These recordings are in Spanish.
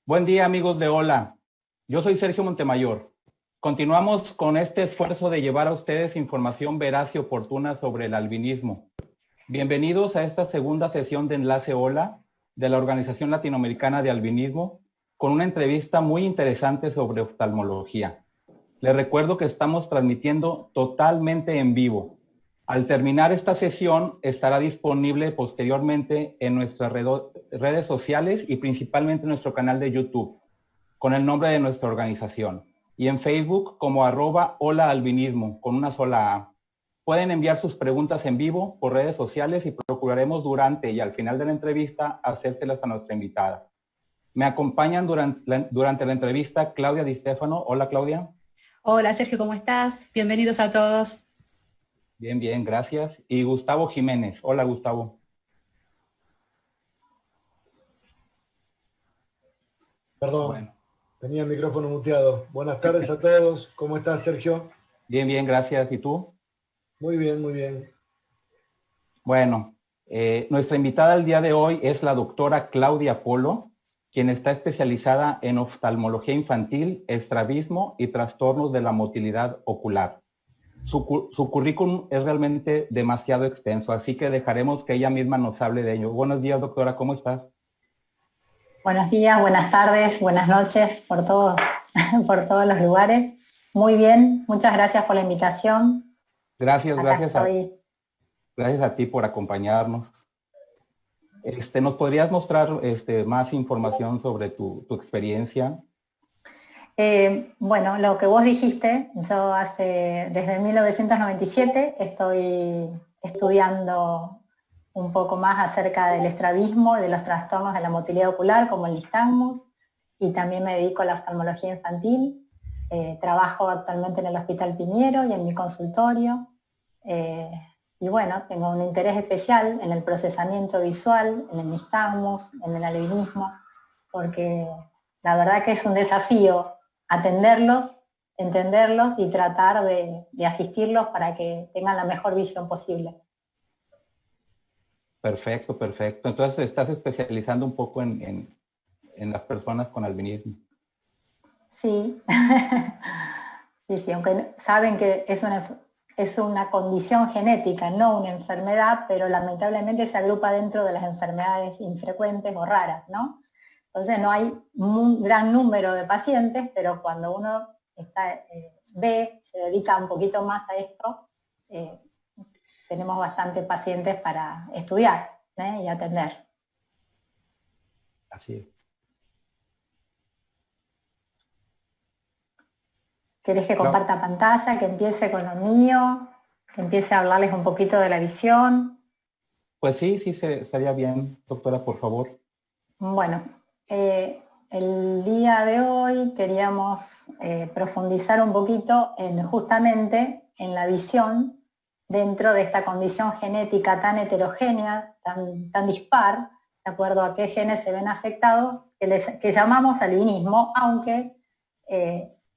Buen día, amigos de Hola. Yo soy Sergio Montemayor. Continuamos con este esfuerzo de llevar a ustedes información veraz y oportuna sobre el albinismo. Bienvenidos a esta segunda sesión de Enlace Hola de la Organización Latinoamericana de Albinismo con una entrevista muy interesante sobre oftalmología. Les recuerdo que estamos transmitiendo totalmente en vivo. Al terminar esta sesión estará disponible posteriormente en nuestras redes sociales y principalmente en nuestro canal de YouTube con el nombre de nuestra organización y en Facebook como @holaalbinismo con una sola A. Pueden enviar sus preguntas en vivo por redes sociales y procuraremos durante y al final de la entrevista hacérselas a nuestra invitada. Me acompañan durante la entrevista Claudia Di Stefano. Hola, Claudia. Hola Sergio, ¿cómo estás? Bienvenidos a todos. Bien, bien, gracias. Y Gustavo Jiménez. Hola, Gustavo. Perdón, Bueno. tenía el micrófono muteado. Buenas tardes a todos. ¿Cómo estás, Sergio? Bien, bien, gracias. ¿Y tú? Muy bien, muy bien. Bueno, nuestra invitada el día de hoy es la doctora Claudia Polo, quien está especializada en oftalmología infantil, estrabismo y trastornos de la motilidad ocular. Su currículum es realmente demasiado extenso, así que dejaremos que ella misma nos hable de ello. Buenos días, doctora, ¿cómo estás? Buenos días, buenas tardes, buenas noches por todos los lugares. Muy bien, muchas gracias por la invitación. Gracias a ti por acompañarnos. ¿Nos podrías mostrar más información sobre tu experiencia? Bueno, lo que vos dijiste, yo desde 1997 estoy estudiando un poco más acerca del estrabismo y de los trastornos de la motilidad ocular, como el nistagmus, y también me dedico a la oftalmología infantil. Trabajo actualmente en el Hospital Piñero y en mi consultorio. Y bueno, tengo un interés especial en el procesamiento visual, en el nistagmus, en el albinismo, porque la verdad que es un desafío atenderlos, entenderlos y tratar de asistirlos para que tengan la mejor visión posible. Perfecto, perfecto. Entonces estás especializando un poco en las personas con albinismo. Sí, sí, aunque saben que es una condición genética, no una enfermedad, pero lamentablemente se agrupa dentro de las enfermedades infrecuentes o raras, ¿no? Entonces no hay un gran número de pacientes, pero cuando uno se dedica un poquito más a esto, tenemos bastantes pacientes para estudiar y atender. Así es. ¿Querés que comparta pantalla, que empiece con lo mío, que empiece a hablarles un poquito de la visión? Pues sí, estaría bien, doctora, por favor. Bueno, el día de hoy queríamos profundizar un poquito justamente en la visión dentro de esta condición genética tan heterogénea, tan dispar, de acuerdo a qué genes se ven afectados, que llamamos albinismo, aunque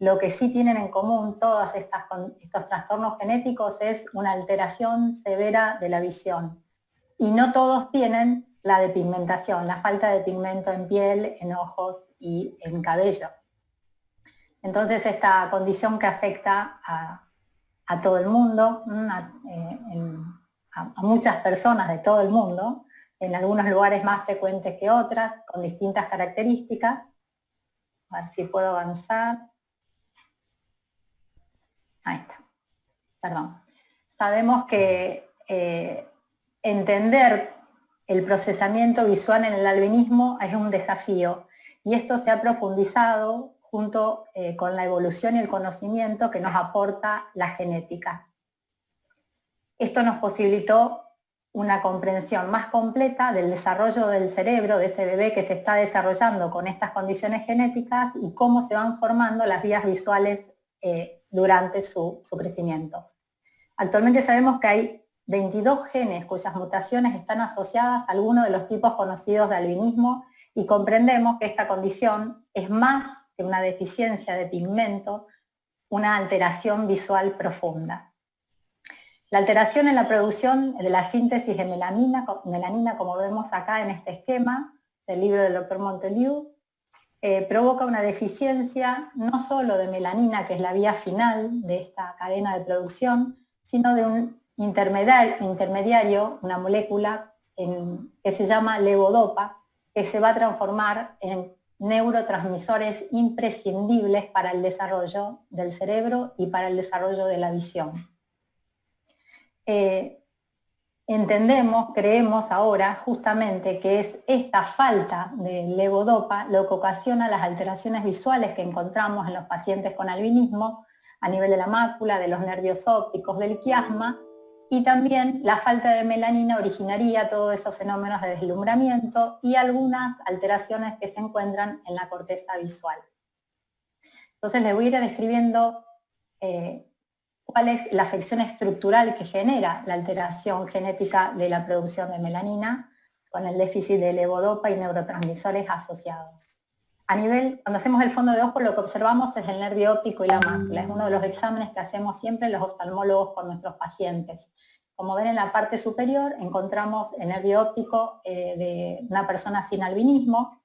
lo que sí tienen en común todos estos trastornos genéticos es una alteración severa de la visión. Y no todos tienen la depigmentación, la falta de pigmento en piel, en ojos y en cabello. Entonces esta condición que afecta a todo el mundo, a muchas personas de todo el mundo, en algunos lugares más frecuentes que otras, con distintas características. A ver si puedo avanzar. Ahí está. Perdón. Sabemos que entender el procesamiento visual en el albinismo es un desafío y esto se ha profundizado junto con la evolución y el conocimiento que nos aporta la genética. Esto nos posibilitó una comprensión más completa del desarrollo del cerebro de ese bebé que se está desarrollando con estas condiciones genéticas y cómo se van formando las vías visuales durante su crecimiento. Actualmente sabemos que hay 22 genes cuyas mutaciones están asociadas a alguno de los tipos conocidos de albinismo y comprendemos que esta condición es más que una deficiencia de pigmento, una alteración visual profunda. La alteración en la producción de la síntesis de melanina, como vemos acá en este esquema del libro del Dr. Montoliu, provoca una deficiencia no solo de melanina, que es la vía final de esta cadena de producción, sino de un intermediario, una molécula que se llama levodopa, que se va a transformar en neurotransmisores imprescindibles para el desarrollo del cerebro y para el desarrollo de la visión. Creemos ahora justamente que es esta falta de levodopa lo que ocasiona las alteraciones visuales que encontramos en los pacientes con albinismo a nivel de la mácula, de los nervios ópticos, del quiasma, y también la falta de melanina originaría todos esos fenómenos de deslumbramiento y algunas alteraciones que se encuentran en la corteza visual. Entonces les voy a ir describiendo cuál es la afección estructural que genera la alteración genética de la producción de melanina con el déficit de levodopa y neurotransmisores asociados. Cuando hacemos el fondo de ojo, lo que observamos es el nervio óptico y la mácula. Es uno de los exámenes que hacemos siempre los oftalmólogos con nuestros pacientes. Como ven en la parte superior, encontramos el nervio óptico de una persona sin albinismo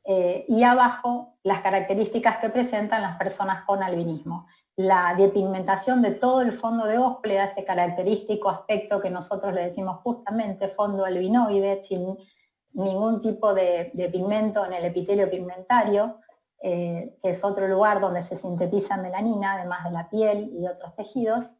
y abajo las características que presentan las personas con albinismo. La depigmentación de todo el fondo de ojo le da ese característico aspecto que nosotros le decimos justamente fondo albinoide, sin ningún tipo de pigmento en el epitelio pigmentario, que es otro lugar donde se sintetiza melanina, además de la piel y de otros tejidos.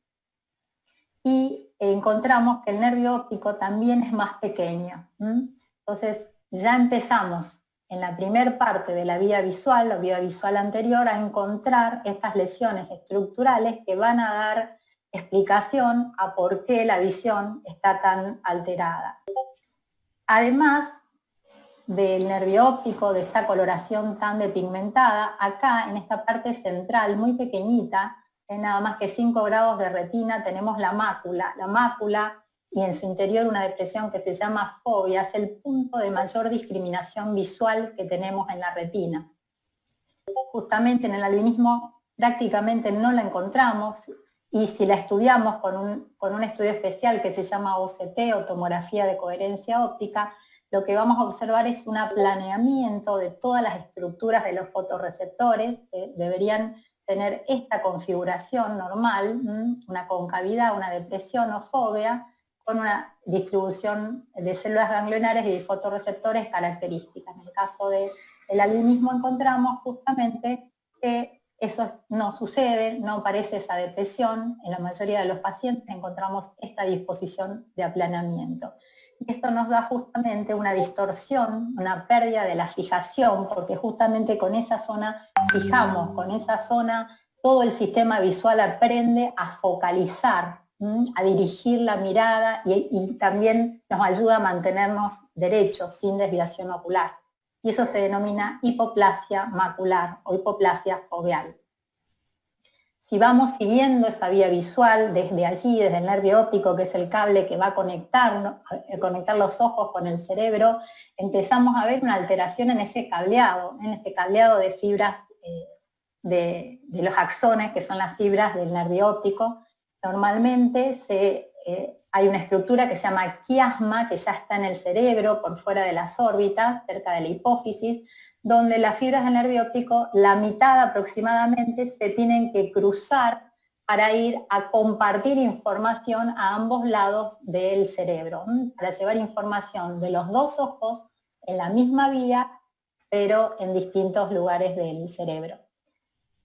Y encontramos que el nervio óptico también es más pequeño. Entonces ya empezamos en la primera parte de la vía visual, la vía visual anterior, a encontrar estas lesiones estructurales que van a dar explicación a por qué la visión está tan alterada. Además del nervio óptico, de esta coloración tan depigmentada, acá en esta parte central, muy pequeñita, en nada más que 5 grados de retina, tenemos la mácula. La mácula, y en su interior una depresión que se llama fobia, es el punto de mayor discriminación visual que tenemos en la retina. Justamente en el albinismo prácticamente no la encontramos, y si la estudiamos con un estudio especial que se llama OCT, o tomografía de coherencia óptica, lo que vamos a observar es un aplaneamiento de todas las estructuras de los fotorreceptores, que deberían tener esta configuración normal, una concavidad, una depresión o fobia, con una distribución de células ganglionares y de fotorreceptores características. En el caso del albinismo encontramos justamente que eso no sucede, no aparece esa depresión. En la mayoría de los pacientes encontramos esta disposición de aplanamiento. Y esto nos da justamente una distorsión, una pérdida de la fijación, porque justamente con esa zona fijamos, con esa zona todo el sistema visual aprende a focalizar, a dirigir la mirada y también nos ayuda a mantenernos derechos, sin desviación ocular. Y eso se denomina hipoplasia macular o hipoplasia foveal. Si vamos siguiendo esa vía visual desde allí, desde el nervio óptico, que es el cable que va a conectar los ojos con el cerebro, empezamos a ver una alteración en ese cableado de fibras de los axones, que son las fibras del nervio óptico. Normalmente hay una estructura que se llama quiasma, que ya está en el cerebro, por fuera de las órbitas, cerca de la hipófisis, donde las fibras del nervio óptico, la mitad aproximadamente, se tienen que cruzar para ir a compartir información a ambos lados del cerebro, para llevar información de los dos ojos en la misma vía, pero en distintos lugares del cerebro.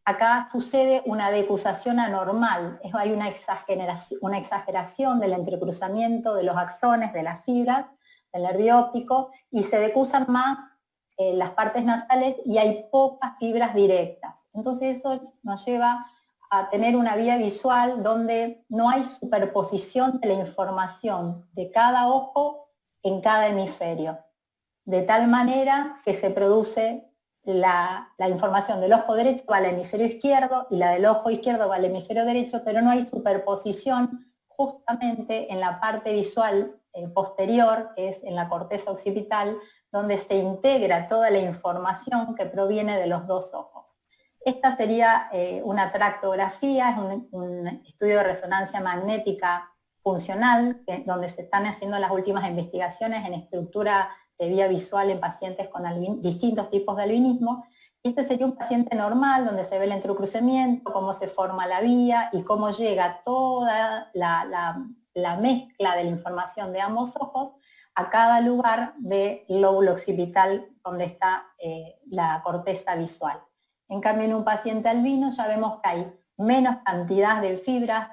Acá sucede una decusación anormal, hay una exageración del entrecruzamiento de los axones, de las fibras del nervio óptico, y se decusan más las partes nasales y hay pocas fibras directas. Entonces eso nos lleva a tener una vía visual donde no hay superposición de la información de cada ojo en cada hemisferio, de tal manera que se produce la información del ojo derecho va al hemisferio izquierdo y la del ojo izquierdo va al hemisferio derecho, pero no hay superposición justamente en la parte visual posterior, que es en la corteza occipital, donde se integra toda la información que proviene de los dos ojos. Esta sería una tractografía, es un estudio de resonancia magnética funcional, donde se están haciendo las últimas investigaciones en estructura de vía visual en pacientes con distintos tipos de albinismo, Este sería un paciente normal, donde se ve el entrecruzamiento, cómo se forma la vía y cómo llega toda la mezcla de la información de ambos ojos a cada lugar del lóbulo occipital donde está la corteza visual. En cambio, en un paciente albino ya vemos que hay menos cantidad de fibras,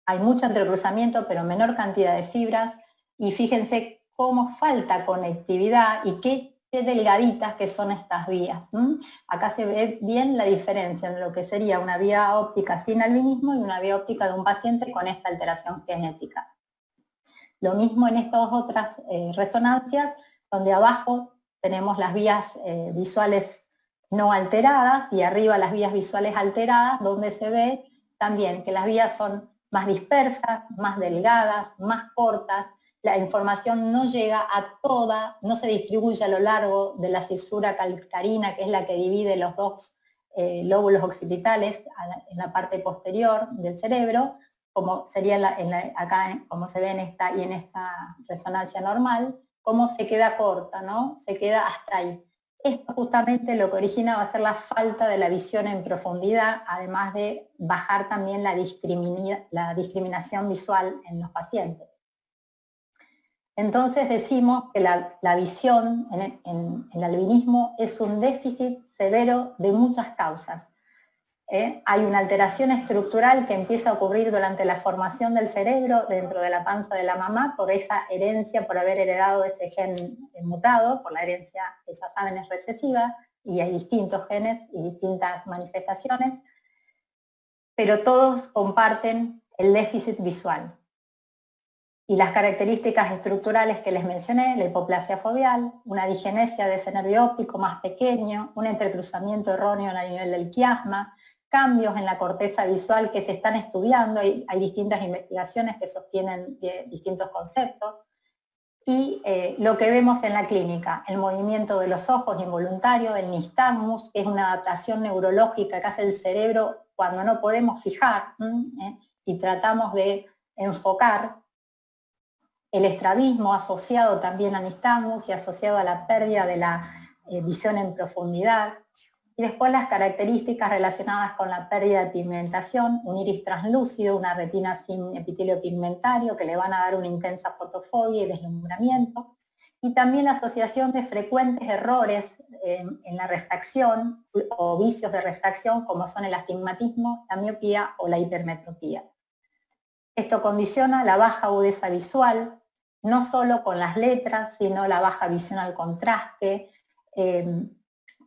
hay mucho entrecruzamiento, pero menor cantidad de fibras, y fíjense cómo falta conectividad y qué delgaditas que son estas vías. Acá se ve bien la diferencia en lo que sería una vía óptica sin albinismo y una vía óptica de un paciente con esta alteración genética. Lo mismo en estas otras resonancias, donde abajo tenemos las vías visuales no alteradas y arriba las vías visuales alteradas, donde se ve también que las vías son más dispersas, más delgadas, más cortas. La información no llega a toda, no se distribuye a lo largo de la cisura calcarina, que es la que divide los dos lóbulos occipitales en la parte posterior del cerebro, como sería acá, como se ve en esta y en esta resonancia normal, cómo se queda corta, ¿no? Se queda hasta ahí. Esto justamente lo que origina va a ser la falta de la visión en profundidad, además de bajar también la discriminación visual en los pacientes. Entonces decimos que la visión en el albinismo es un déficit severo de muchas causas. Hay una alteración estructural que empieza a ocurrir durante la formación del cerebro dentro de la panza de la mamá por esa herencia, por haber heredado ese gen mutado, por la herencia, esa saben es recesiva, y hay distintos genes y distintas manifestaciones, pero todos comparten el déficit visual. Y las características estructurales que les mencioné, la hipoplasia foveal, una digenesia de ese nervio óptico más pequeño, un entrecruzamiento erróneo a nivel del quiasma, cambios en la corteza visual que se están estudiando, hay distintas investigaciones que sostienen distintos conceptos, y lo que vemos en la clínica, el movimiento de los ojos involuntario, el nistagmus, que es una adaptación neurológica que hace el cerebro cuando no podemos fijar, y tratamos de enfocar. El estrabismo asociado también al nistagmus y asociado a la pérdida de la visión en profundidad. Y después las características relacionadas con la pérdida de pigmentación, un iris translúcido, una retina sin epitelio pigmentario que le van a dar una intensa fotofobia y deslumbramiento. Y también la asociación de frecuentes errores en la refracción o vicios de refracción como son el astigmatismo, la miopía o la hipermetropía. Esto condiciona la baja agudeza visual, no solo con las letras, sino la baja visión al contraste,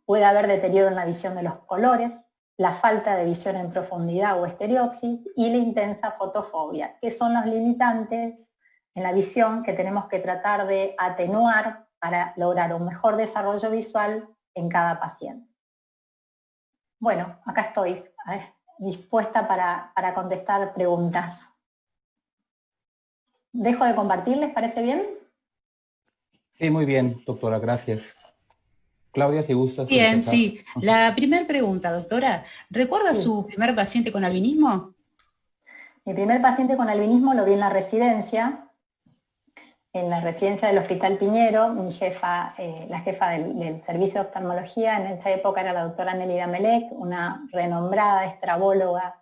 puede haber deterioro en la visión de los colores, la falta de visión en profundidad o estereopsis y la intensa fotofobia, que son los limitantes en la visión que tenemos que tratar de atenuar para lograr un mejor desarrollo visual en cada paciente. Bueno, acá estoy dispuesta para contestar preguntas. ¿Dejo de compartir? ¿Les parece bien? Sí, muy bien, doctora, gracias. Claudia, si gustas. Bien, empezar. sí. La primera pregunta, doctora, ¿recuerda su primer paciente con albinismo? Mi primer paciente con albinismo lo vi en la residencia del Hospital Piñero. Mi jefa, la jefa del servicio de oftalmología en esa época era la doctora Nelly Damelec, una renombrada estrabóloga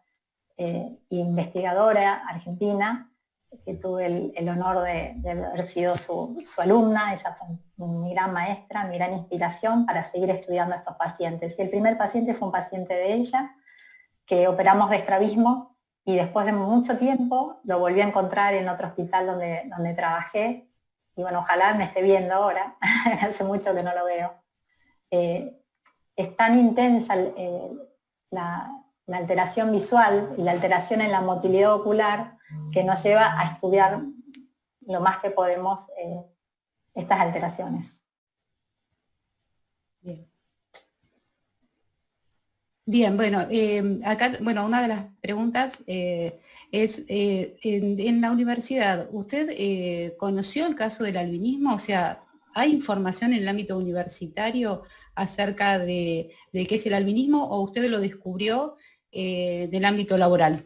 e investigadora argentina, que tuve el honor de haber sido su alumna. Ella fue mi gran maestra, mi gran inspiración para seguir estudiando a estos pacientes. Y el primer paciente fue un paciente de ella, que operamos de estrabismo, y después de mucho tiempo lo volví a encontrar en otro hospital donde trabajé, y bueno, ojalá me esté viendo ahora, hace mucho que no lo veo. Es tan intensa la alteración visual y la alteración en la motilidad ocular que nos lleva a estudiar lo más que podemos estas alteraciones. Bien, bueno, acá, bueno, una de las preguntas es, en la universidad, ¿usted conoció el caso del albinismo? O sea, ¿hay información en el ámbito universitario acerca de qué es el albinismo, o usted lo descubrió del ámbito laboral?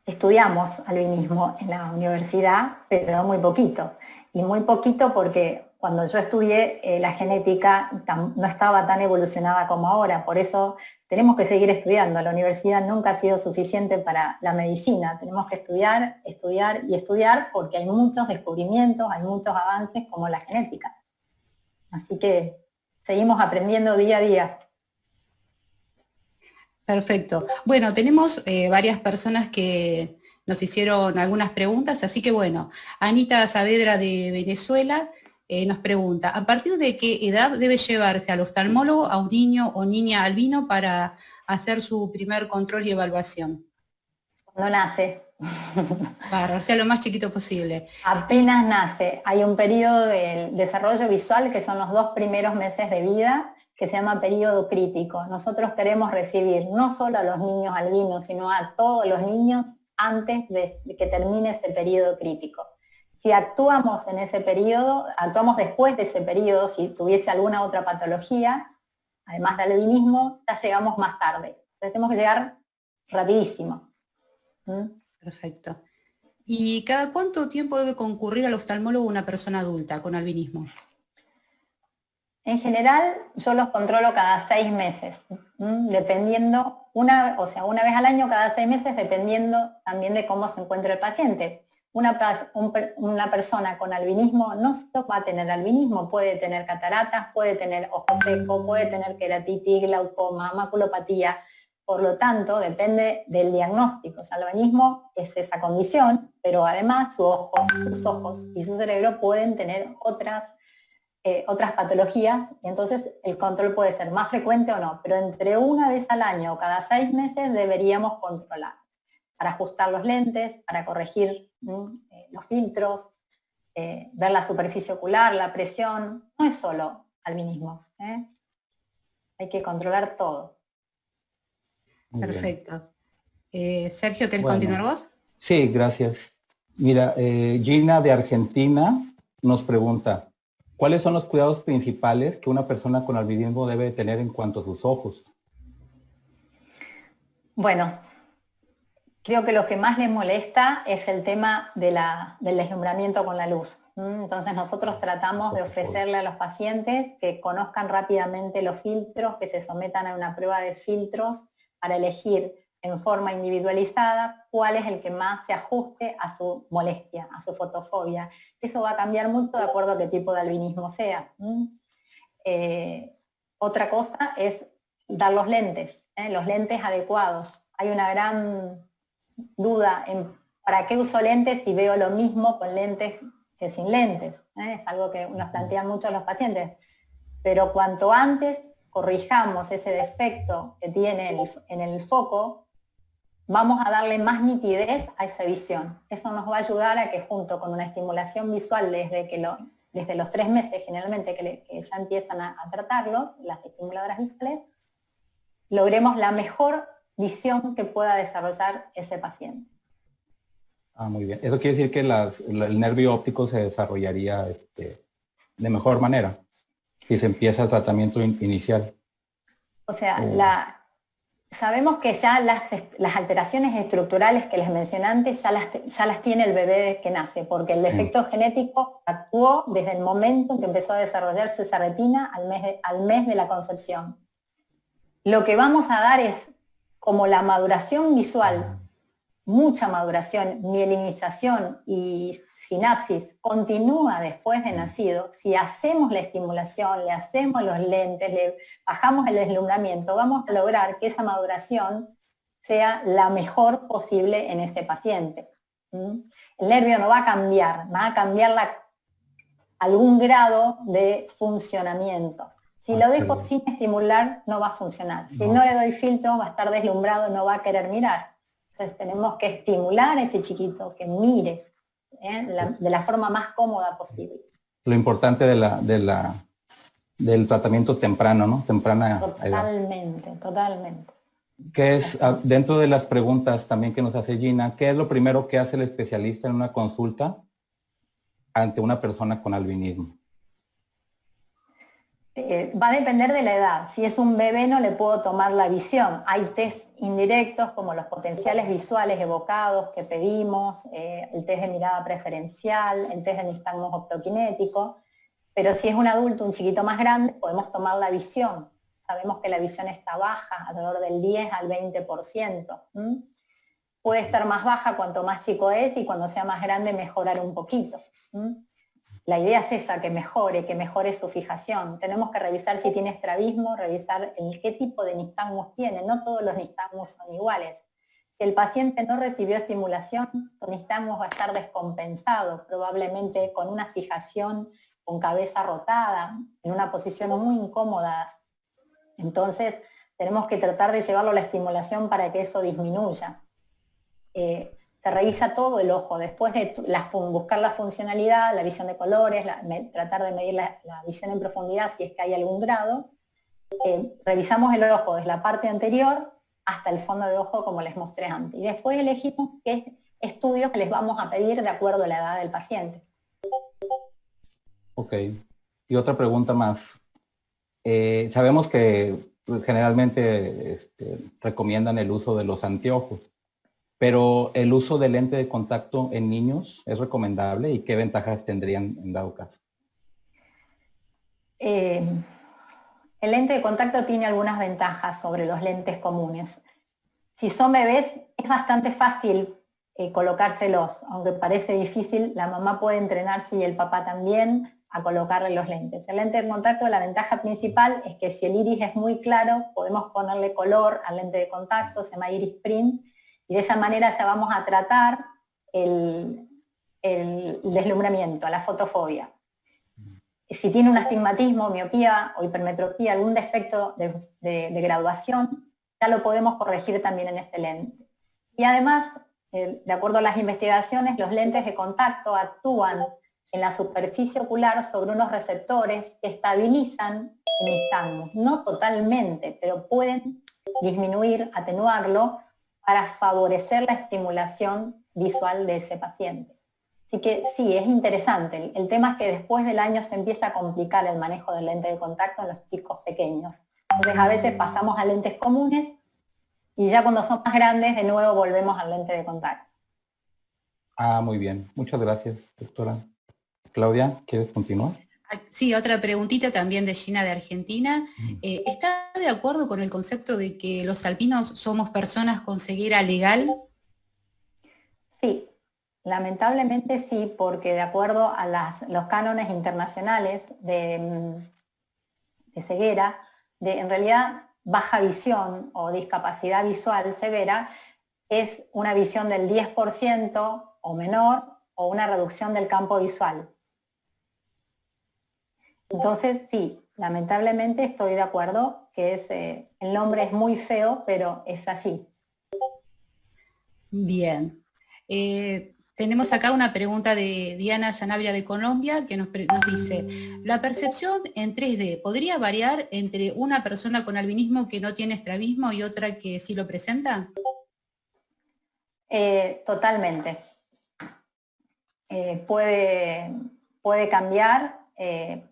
Estudiamos albinismo en la universidad, pero muy poquito. Y muy poquito porque cuando yo estudié la genética no estaba tan evolucionada como ahora, por eso tenemos que seguir estudiando. La universidad nunca ha sido suficiente para la medicina, tenemos que estudiar, estudiar y estudiar porque hay muchos descubrimientos, hay muchos avances como la genética. Así que seguimos aprendiendo día a día. Perfecto. Bueno, tenemos varias personas que nos hicieron algunas preguntas, así que bueno, Anita Saavedra de Venezuela nos pregunta, ¿a partir de qué edad debe llevarse al oftalmólogo a un niño o niña albino para hacer su primer control y evaluación? Cuando nace. O sea, lo más chiquito posible. Apenas nace. Hay un periodo de desarrollo visual que son los 2 primeros meses de vida, que se llama periodo crítico. Nosotros queremos recibir no solo a los niños albinos, sino a todos los niños antes de que termine ese periodo crítico. Si actuamos en ese periodo, actuamos después de ese periodo, si tuviese alguna otra patología, además del albinismo, ya llegamos más tarde. Entonces tenemos que llegar rapidísimo. Perfecto. ¿Y cada cuánto tiempo debe concurrir al oftalmólogo una persona adulta con albinismo? En general, yo los controlo cada 6 meses, dependiendo, una vez al año, cada 6 meses, dependiendo también de cómo se encuentra el paciente. Una persona con albinismo no solo va a tener albinismo, puede tener cataratas, puede tener ojo seco, puede tener queratitis, glaucoma, maculopatía. Por lo tanto, depende del diagnóstico. O sea, el albinismo es esa condición, pero además sus ojos y su cerebro pueden tener otras patologías, y entonces el control puede ser más frecuente o no, pero entre una vez al año o cada 6 meses deberíamos controlar, para ajustar los lentes, para corregir los filtros, ver la superficie ocular, la presión. No es solo albinismo, hay que controlar todo. Perfecto. Sergio, ¿querés continuar vos? Sí, gracias. Mira, Gina de Argentina nos pregunta, ¿cuáles son los cuidados principales que una persona con albinismo debe tener en cuanto a sus ojos? Bueno, creo que lo que más les molesta es el tema del deslumbramiento con la luz. Entonces nosotros tratamos de ofrecerle a los pacientes que conozcan rápidamente los filtros, que se sometan a una prueba de filtros para elegir en forma individualizada cuál es el que más se ajuste a su molestia, a su fotofobia. Eso va a cambiar mucho de acuerdo a qué tipo de albinismo sea. Otra cosa es dar los lentes adecuados. Hay una gran duda en para qué uso lentes si veo lo mismo con lentes que sin lentes. Es algo que nos plantean muchos los pacientes. Pero cuanto antes corrijamos ese defecto que tiene en el foco, vamos a darle más nitidez a esa visión. Eso nos va a ayudar a que junto con una estimulación visual desde los 3 meses generalmente que ya empiezan a tratarlos, las estimuladoras visuales, logremos la mejor visión que pueda desarrollar ese paciente. Muy bien. Eso quiere decir que el nervio óptico se desarrollaría de mejor manera si se empieza el tratamiento inicial. O sea, sabemos que ya las alteraciones estructurales que les mencioné antes ya las tiene el bebé que nace, porque el defecto genético actuó desde el momento en que empezó a desarrollarse esa retina al mes de la concepción. Lo que vamos a dar es como la maduración visual, mucha maduración, mielinización y sinapsis continúa después de nacido. Si hacemos la estimulación, le hacemos los lentes, le bajamos el deslumbramiento, vamos a lograr que esa maduración sea la mejor posible en ese paciente. El nervio no va a cambiar, va a cambiar algún grado de funcionamiento. Si lo dejo sin estimular, no va a funcionar. Si no le doy filtro, va a estar deslumbrado, no va a querer mirar. Entonces tenemos que estimular a ese chiquito que mire de la forma más cómoda posible. Lo importante del tratamiento temprano, ¿no? Temprana Totalmente, edad. Totalmente. ¿Qué es, dentro de las preguntas también que nos hace Gina, qué es lo primero que hace el especialista en una consulta ante una persona con albinismo? Va a depender de la edad. Si es un bebé no le puedo tomar la visión. Hay test indirectos como los potenciales visuales evocados que pedimos, el test de mirada preferencial, el test de nistagmo optoquinético, Pero si es un adulto un chiquito más grande, podemos tomar la visión. Sabemos que la visión está baja, alrededor del 10 al 20%. Puede estar más baja cuanto más chico es, y cuando sea más grande mejorar un poquito. La idea es esa, que mejore su fijación. Tenemos que revisar si tiene estrabismo, revisar qué tipo de nistagmus tiene. No todos los nistagmus son iguales. Si el paciente no recibió estimulación, su nistagmus va a estar descompensado, probablemente con una fijación con cabeza rotada, en una posición muy incómoda. Entonces, tenemos que tratar de llevarlo a la estimulación para que eso disminuya. Se revisa todo el ojo, después de buscar la funcionalidad, la visión de colores, tratar de medir la visión en profundidad si es que hay algún grado. Revisamos el ojo desde la parte anterior hasta el fondo de ojo, como les mostré antes. Y después elegimos qué estudios les vamos a pedir de acuerdo a la edad del paciente. Ok. Y otra pregunta más. Sabemos que generalmente recomiendan el uso de los anteojos, pero ¿el uso de lente de contacto en niños es recomendable y qué ventajas tendrían en dado caso? El lente de contacto tiene algunas ventajas sobre los lentes comunes. Si son bebés, es bastante fácil colocárselos, aunque parece difícil. La mamá puede entrenarse y el papá también a colocarle los lentes. El lente de contacto, la ventaja principal es que si el iris es muy claro, podemos ponerle color al lente de contacto, se llama iris print, y de esa manera ya vamos a tratar el deslumbramiento, la fotofobia. Si tiene un astigmatismo, miopía o hipermetropía, algún defecto de graduación, ya lo podemos corregir también en este lente. Y además, de acuerdo a las investigaciones, los lentes de contacto actúan en la superficie ocular sobre unos receptores que estabilizan el nistagmus. No totalmente, pero pueden disminuir, atenuarlo, para favorecer la estimulación visual de ese paciente. Así que sí, es interesante. El tema es que después del año se empieza a complicar el manejo del lente de contacto en los chicos pequeños. Entonces a veces pasamos a lentes comunes y ya cuando son más grandes de nuevo volvemos al lente de contacto. Ah, muy bien. Muchas gracias, doctora. Claudia, ¿quieres continuar? Sí, otra preguntita también de Gina de Argentina. ¿Está de acuerdo con el concepto de que los albinos somos personas con ceguera legal? Sí, lamentablemente sí, porque de acuerdo a los cánones internacionales de ceguera, en realidad baja visión o discapacidad visual severa es una visión del 10% o menor o una reducción del campo visual. Entonces, sí, lamentablemente estoy de acuerdo que el nombre es muy feo, pero es así. Bien. Tenemos acá una pregunta de Diana Sanabria de Colombia que nos dice, ¿la percepción en 3D podría variar entre una persona con albinismo que no tiene estrabismo y otra que sí lo presenta? Totalmente. Puede cambiar.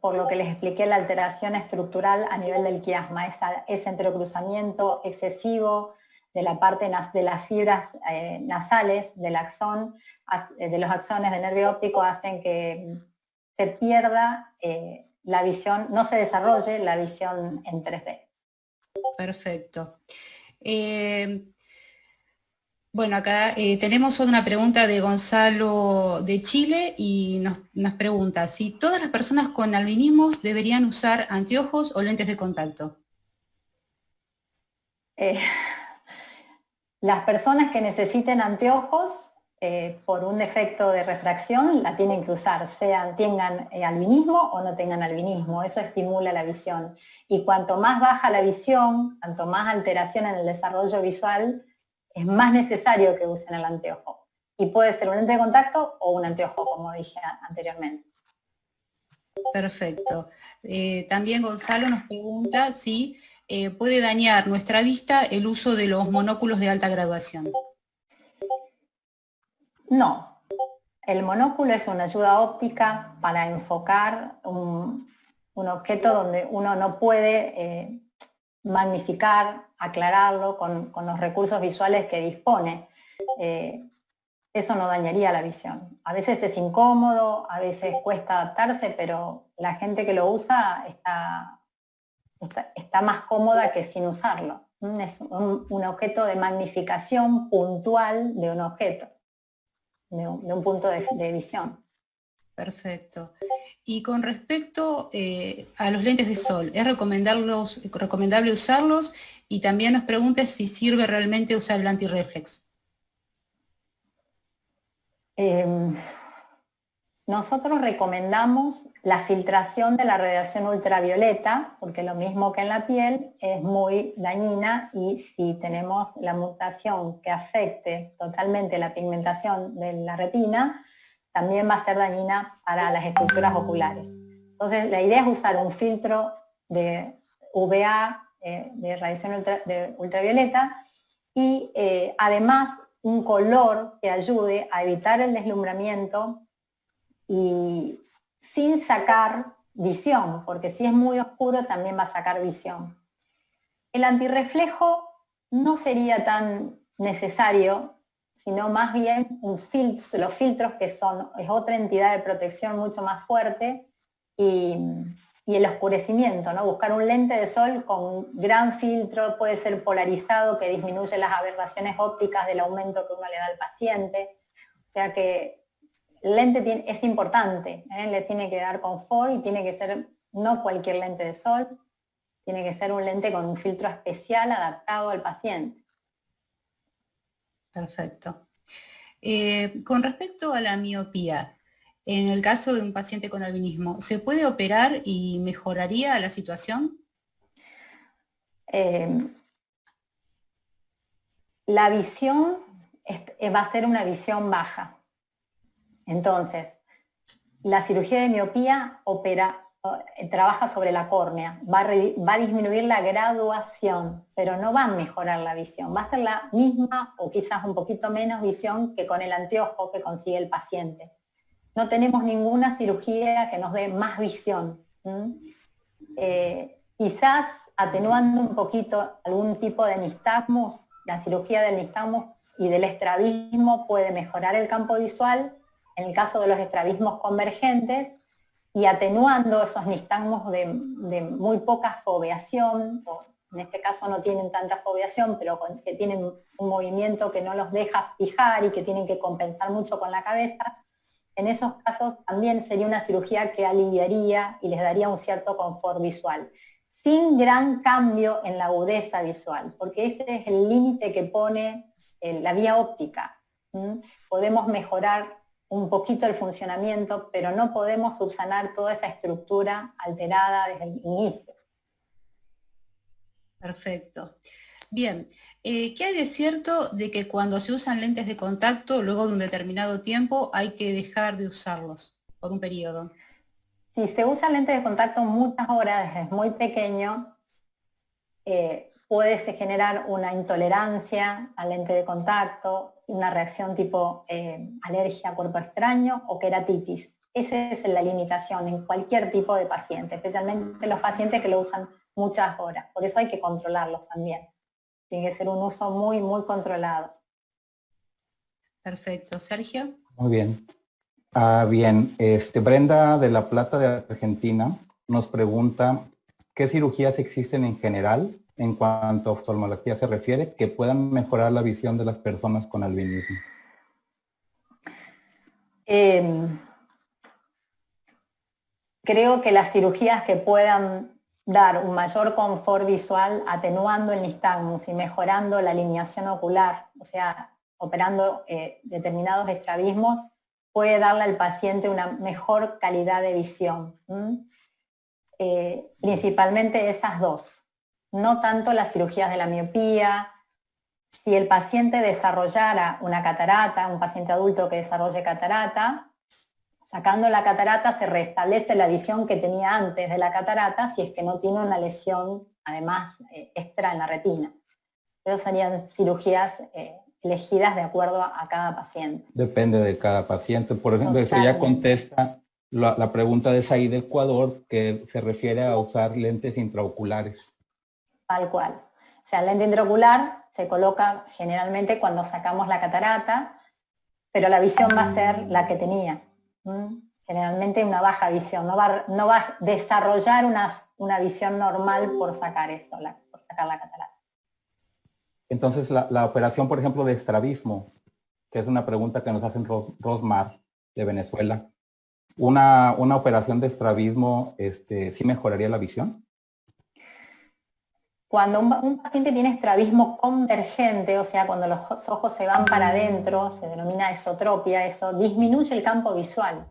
Por lo que les expliqué, la alteración estructural a nivel del quiasma, ese entrecruzamiento excesivo de la parte de las fibras nasales del axón, de los axones del nervio óptico, hacen que se pierda la visión, no se desarrolle la visión en 3D. Perfecto. Bueno, acá tenemos una pregunta de Gonzalo de Chile y nos pregunta si todas las personas con albinismos deberían usar anteojos o lentes de contacto. Las personas que necesiten anteojos por un defecto de refracción la tienen que usar, tengan albinismo o no tengan albinismo, eso estimula la visión. Y cuanto más baja la visión, cuanto más alteración en el desarrollo visual, es más necesario que usen el anteojo. Y puede ser un lente de contacto o un anteojo, como dije anteriormente. Perfecto. También Gonzalo nos pregunta si puede dañar nuestra vista el uso de los monóculos de alta graduación. No. El monóculo es una ayuda óptica para enfocar un objeto donde uno no puede magnificar, aclararlo con los recursos visuales que dispone. Eso no dañaría la visión. A veces es incómodo, a veces cuesta adaptarse, pero la gente que lo usa está más cómoda que sin usarlo. Es un objeto de magnificación puntual de un objeto, de un punto de visión. Perfecto. Y con respecto a los lentes de sol, ¿es recomendable usarlos? Y también nos pregunta si sirve realmente usar el antirreflex. Nosotros recomendamos la filtración de la radiación ultravioleta, porque lo mismo que en la piel es muy dañina, y si tenemos la mutación que afecte totalmente la pigmentación de la retina, también va a ser dañina para las estructuras oculares. Entonces la idea es usar un filtro de UVA, de radiación ultravioleta, y además un color que ayude a evitar el deslumbramiento y sin sacar visión, porque si es muy oscuro también va a sacar visión. El antirreflejo no sería tan necesario, sino más bien los filtros que es otra entidad de protección mucho más fuerte, y el oscurecimiento, ¿no? Buscar un lente de sol con gran filtro, puede ser polarizado, que disminuye las aberraciones ópticas del aumento que uno le da al paciente. O sea que el lente es importante, le tiene que dar confort y tiene que ser no cualquier lente de sol, tiene que ser un lente con un filtro especial adaptado al paciente. Perfecto. Con respecto a la miopía, en el caso de un paciente con albinismo, ¿se puede operar y mejoraría la situación? La visión va a ser una visión baja. Entonces, la cirugía de miopía trabaja sobre la córnea, va a disminuir la graduación, pero no va a mejorar la visión, va a ser la misma o quizás un poquito menos visión que con el anteojo que consigue el paciente. No tenemos ninguna cirugía que nos dé más visión. Quizás atenuando un poquito algún tipo de nistagmus, la cirugía del nistagmus y del estrabismo puede mejorar el campo visual, en el caso de los estrabismos convergentes, y atenuando esos nistagmos de muy poca foveación, o en este caso no tienen tanta foveación, pero que tienen un movimiento que no los deja fijar y que tienen que compensar mucho con la cabeza. En esos casos también sería una cirugía que aliviaría y les daría un cierto confort visual, sin gran cambio en la agudeza visual, porque ese es el límite que pone la vía óptica. Podemos mejorar un poquito el funcionamiento, pero no podemos subsanar toda esa estructura alterada desde el inicio. Perfecto. Bien, ¿qué hay de cierto de que cuando se usan lentes de contacto, luego de un determinado tiempo, hay que dejar de usarlos por un periodo? Si se usa lentes de contacto muchas horas desde muy pequeño, puede generar una intolerancia al lente de contacto, una reacción tipo alergia a cuerpo extraño o queratitis. Esa es la limitación en cualquier tipo de paciente, especialmente los pacientes que lo usan muchas horas. Por eso hay que controlarlos también. Tiene que ser un uso muy, muy controlado. Perfecto. ¿Sergio? Muy bien. Bien, Brenda de La Plata de Argentina nos pregunta ¿qué cirugías existen en general en cuanto a oftalmología se refiere que puedan mejorar la visión de las personas con albinismo? Creo que las cirugías que puedan dar un mayor confort visual atenuando el nistagmus y mejorando la alineación ocular, o sea, operando determinados estrabismos, puede darle al paciente una mejor calidad de visión. Principalmente esas dos. No tanto las cirugías de la miopía. Si el paciente desarrollara una catarata, un paciente adulto que desarrolle catarata, sacando la catarata se restablece la visión que tenía antes de la catarata si es que no tiene una lesión, además, extra en la retina. Esas serían cirugías elegidas de acuerdo a cada paciente. Depende de cada paciente. Por ejemplo, eso ya contesta la pregunta de Said de Ecuador, que se refiere a usar lentes intraoculares. Tal cual. O sea, el lente intraocular se coloca generalmente cuando sacamos la catarata, pero la visión va a ser la que tenía. generalmente una baja visión, no va a desarrollar una visión normal por sacar eso, por sacar la catarata. Entonces, la operación, por ejemplo, de estrabismo, que es una pregunta que nos hacen Rosmar de Venezuela, ¿una operación de estrabismo sí mejoraría la visión? Cuando un paciente tiene estrabismo convergente, o sea, cuando los ojos se van para adentro, se denomina esotropia, eso disminuye el campo visual.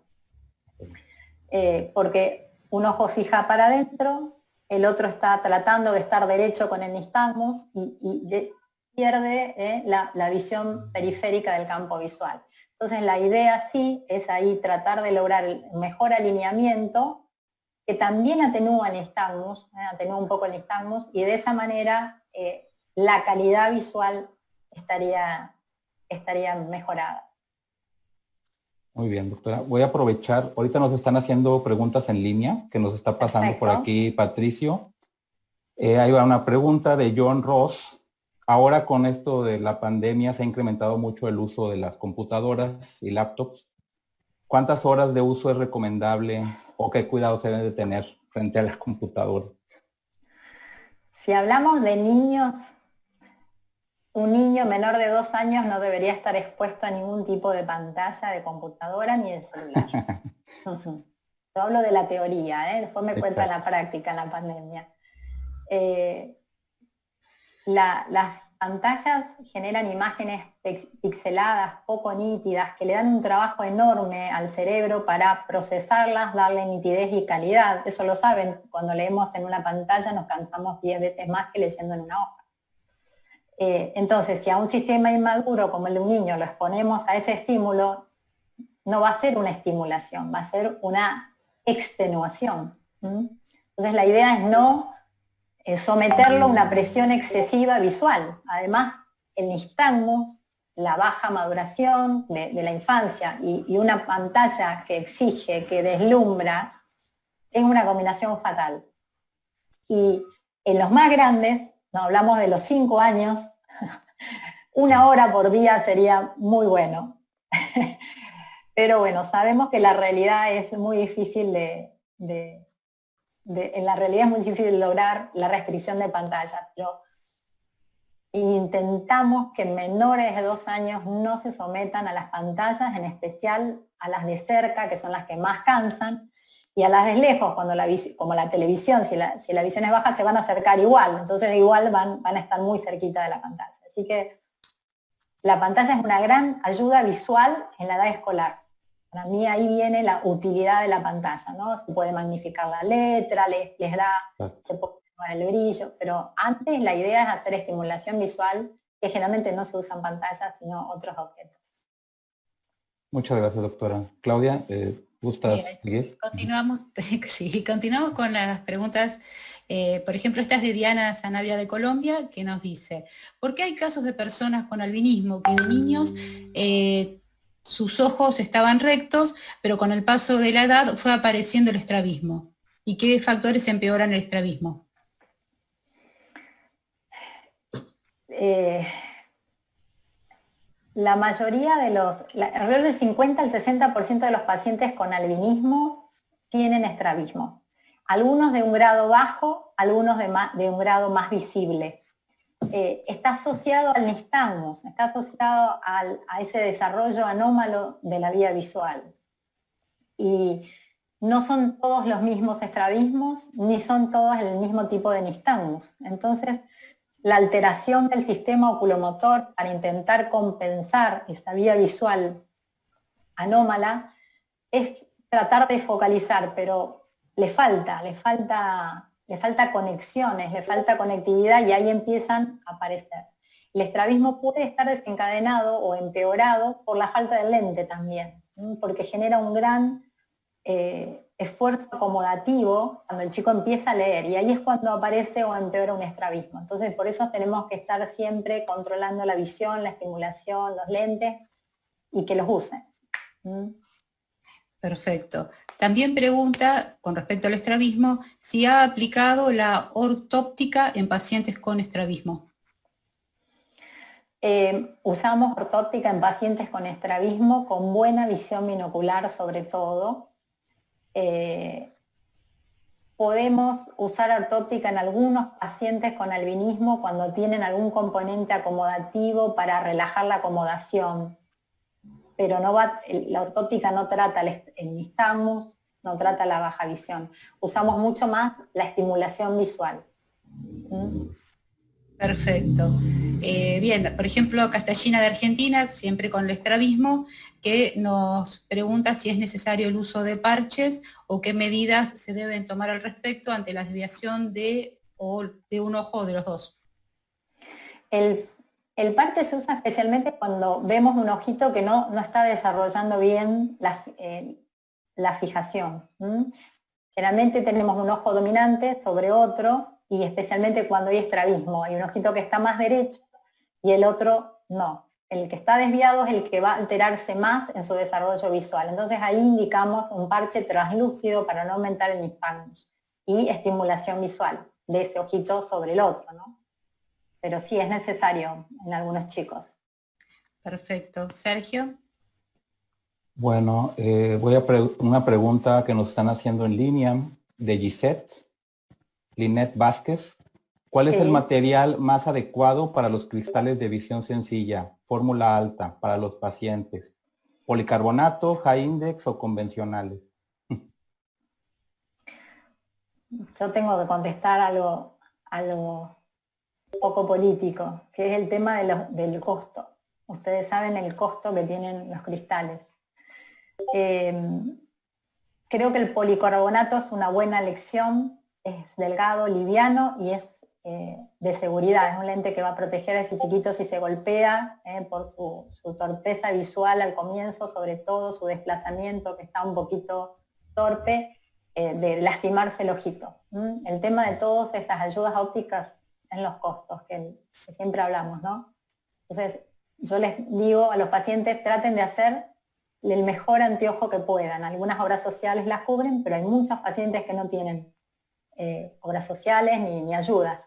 Porque un ojo fija para adentro, el otro está tratando de estar derecho con el nistagmus y pierde la visión periférica del campo visual. Entonces la idea sí es ahí tratar de lograr el mejor alineamiento, que también atenúa el nistagmus, atenúa un poco el nistagmus, y de esa manera la calidad visual estaría mejorada. Muy bien, doctora. Voy a aprovechar, ahorita nos están haciendo preguntas en línea, que nos está pasando Perfecto. por aquí Patricio. Ahí va una pregunta de John Ross. Ahora con esto de la pandemia se ha incrementado mucho el uso de las computadoras y laptops. ¿Cuántas horas de uso es recomendable o qué cuidado se debe de tener frente a la computadora? Si hablamos de niños, un niño menor de 2 años no debería estar expuesto a ningún tipo de pantalla, de computadora ni de celular. Yo hablo de la teoría, después me cuenta la práctica en la pandemia. Las pantallas generan imágenes pixeladas, poco nítidas, que le dan un trabajo enorme al cerebro para procesarlas, darle nitidez y calidad. Eso lo saben, cuando leemos en una pantalla nos cansamos 10 veces más que leyendo en una hoja. Entonces, si a un sistema inmaduro como el de un niño lo exponemos a ese estímulo, no va a ser una estimulación, va a ser una extenuación. Entonces la idea es no someterlo a una presión excesiva visual. Además, el nistagmus, la baja maduración de la infancia y una pantalla que exige, que deslumbra, es una combinación fatal. Y en los más grandes, no hablamos de los 5 años, 1 hora por día sería muy bueno. Pero bueno, sabemos que la realidad es muy difícil en la realidad es muy difícil lograr la restricción de pantallas, pero intentamos que menores de 2 años no se sometan a las pantallas, en especial a las de cerca, que son las que más cansan, y a las de lejos, como la televisión, si la visión es baja, se van a acercar igual, entonces igual van a estar muy cerquita de la pantalla. Así que la pantalla es una gran ayuda visual en la edad escolar. Para mí ahí viene la utilidad de la pantalla, ¿no? Se puede magnificar la letra, se puede tomar el brillo, pero antes la idea es hacer estimulación visual, que generalmente no se usan pantallas, sino otros objetos. Muchas gracias, doctora. Claudia, ¿gustas seguir? Continuamos, sí, continuamos con las preguntas. Por ejemplo, esta es de Diana Sanabria de Colombia, que nos dice, ¿por qué hay casos de personas con albinismo que de niños sus ojos estaban rectos, pero con el paso de la edad fue apareciendo el estrabismo? ¿Y qué factores empeoran el estrabismo? La mayoría alrededor del 50 al 60% de los pacientes con albinismo tienen estrabismo. Algunos de un grado bajo, algunos de un grado más visible. Está asociado al nistagmus, está asociado a ese desarrollo anómalo de la vía visual. Y no son todos los mismos estrabismos, ni son todos el mismo tipo de nistagmus. Entonces, la alteración del sistema oculomotor para intentar compensar esa vía visual anómala es tratar de focalizar, pero le falta conexiones, le falta conectividad y ahí empiezan a aparecer. El estrabismo puede estar desencadenado o empeorado por la falta de lente también, porque genera un gran esfuerzo acomodativo cuando el chico empieza a leer, y ahí es cuando aparece o empeora un estrabismo. Entonces por eso tenemos que estar siempre controlando la visión, la estimulación, los lentes, y que los usen. Perfecto. También pregunta, con respecto al estrabismo, si ha aplicado la ortóptica en pacientes con estrabismo. Usamos ortóptica en pacientes con estrabismo, con buena visión binocular sobre todo, podemos usar ortóptica en algunos pacientes con albinismo cuando tienen algún componente acomodativo para relajar la acomodación, pero la ortóptica no trata el nistagmus, no trata la baja visión. Usamos mucho más la estimulación visual. Perfecto. Bien, por ejemplo, Castellina de Argentina, siempre con el estrabismo, que nos pregunta si es necesario el uso de parches o qué medidas se deben tomar al respecto ante la desviación de un ojo o de los dos. El parche se usa especialmente cuando vemos un ojito que no está desarrollando bien la fijación. Generalmente tenemos un ojo dominante sobre otro, y especialmente cuando hay estrabismo, hay un ojito que está más derecho y el otro no. El que está desviado es el que va a alterarse más en su desarrollo visual. Entonces ahí indicamos un parche translúcido para no aumentar el nistagmus y estimulación visual de ese ojito sobre el otro, ¿no? Pero sí es necesario en algunos chicos. Perfecto. Sergio. Bueno, una pregunta que nos están haciendo en línea de Linet Vázquez. ¿Cuál es el material más adecuado para los cristales de visión sencilla, fórmula alta, para los pacientes? ¿Policarbonato, high index o convencionales? Yo tengo que contestar algo poco político, que es el tema del costo. Ustedes saben el costo que tienen los cristales. Creo que el policarbonato es una buena elección, es delgado, liviano y es de seguridad. Es un lente que va a proteger a ese chiquito si se golpea por su torpeza visual al comienzo, sobre todo su desplazamiento que está un poquito torpe, de lastimarse el ojito. El tema de todas estas ayudas ópticas en los costos, que siempre hablamos, ¿no? Entonces, yo les digo a los pacientes, traten de hacer el mejor anteojo que puedan. Algunas obras sociales las cubren, pero hay muchos pacientes que no tienen obras sociales ni ayudas.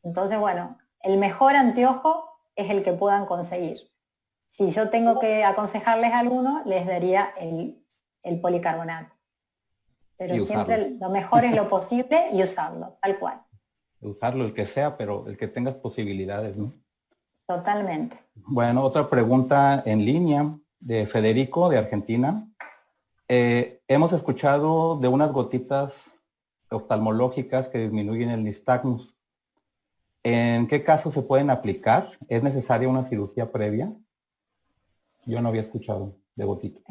Entonces, bueno, el mejor anteojo es el que puedan conseguir. Si yo tengo que aconsejarles alguno, les daría el policarbonato. Pero siempre lo mejor es lo posible y usarlo, tal cual. Usarlo, el que sea, pero el que tengas posibilidades, ¿no? Totalmente. Bueno, otra pregunta en línea de Federico, de Argentina. Hemos escuchado de unas gotitas oftalmológicas que disminuyen el nistagmus. ¿En qué casos se pueden aplicar? ¿Es necesaria una cirugía previa? Yo no había escuchado de gotitas.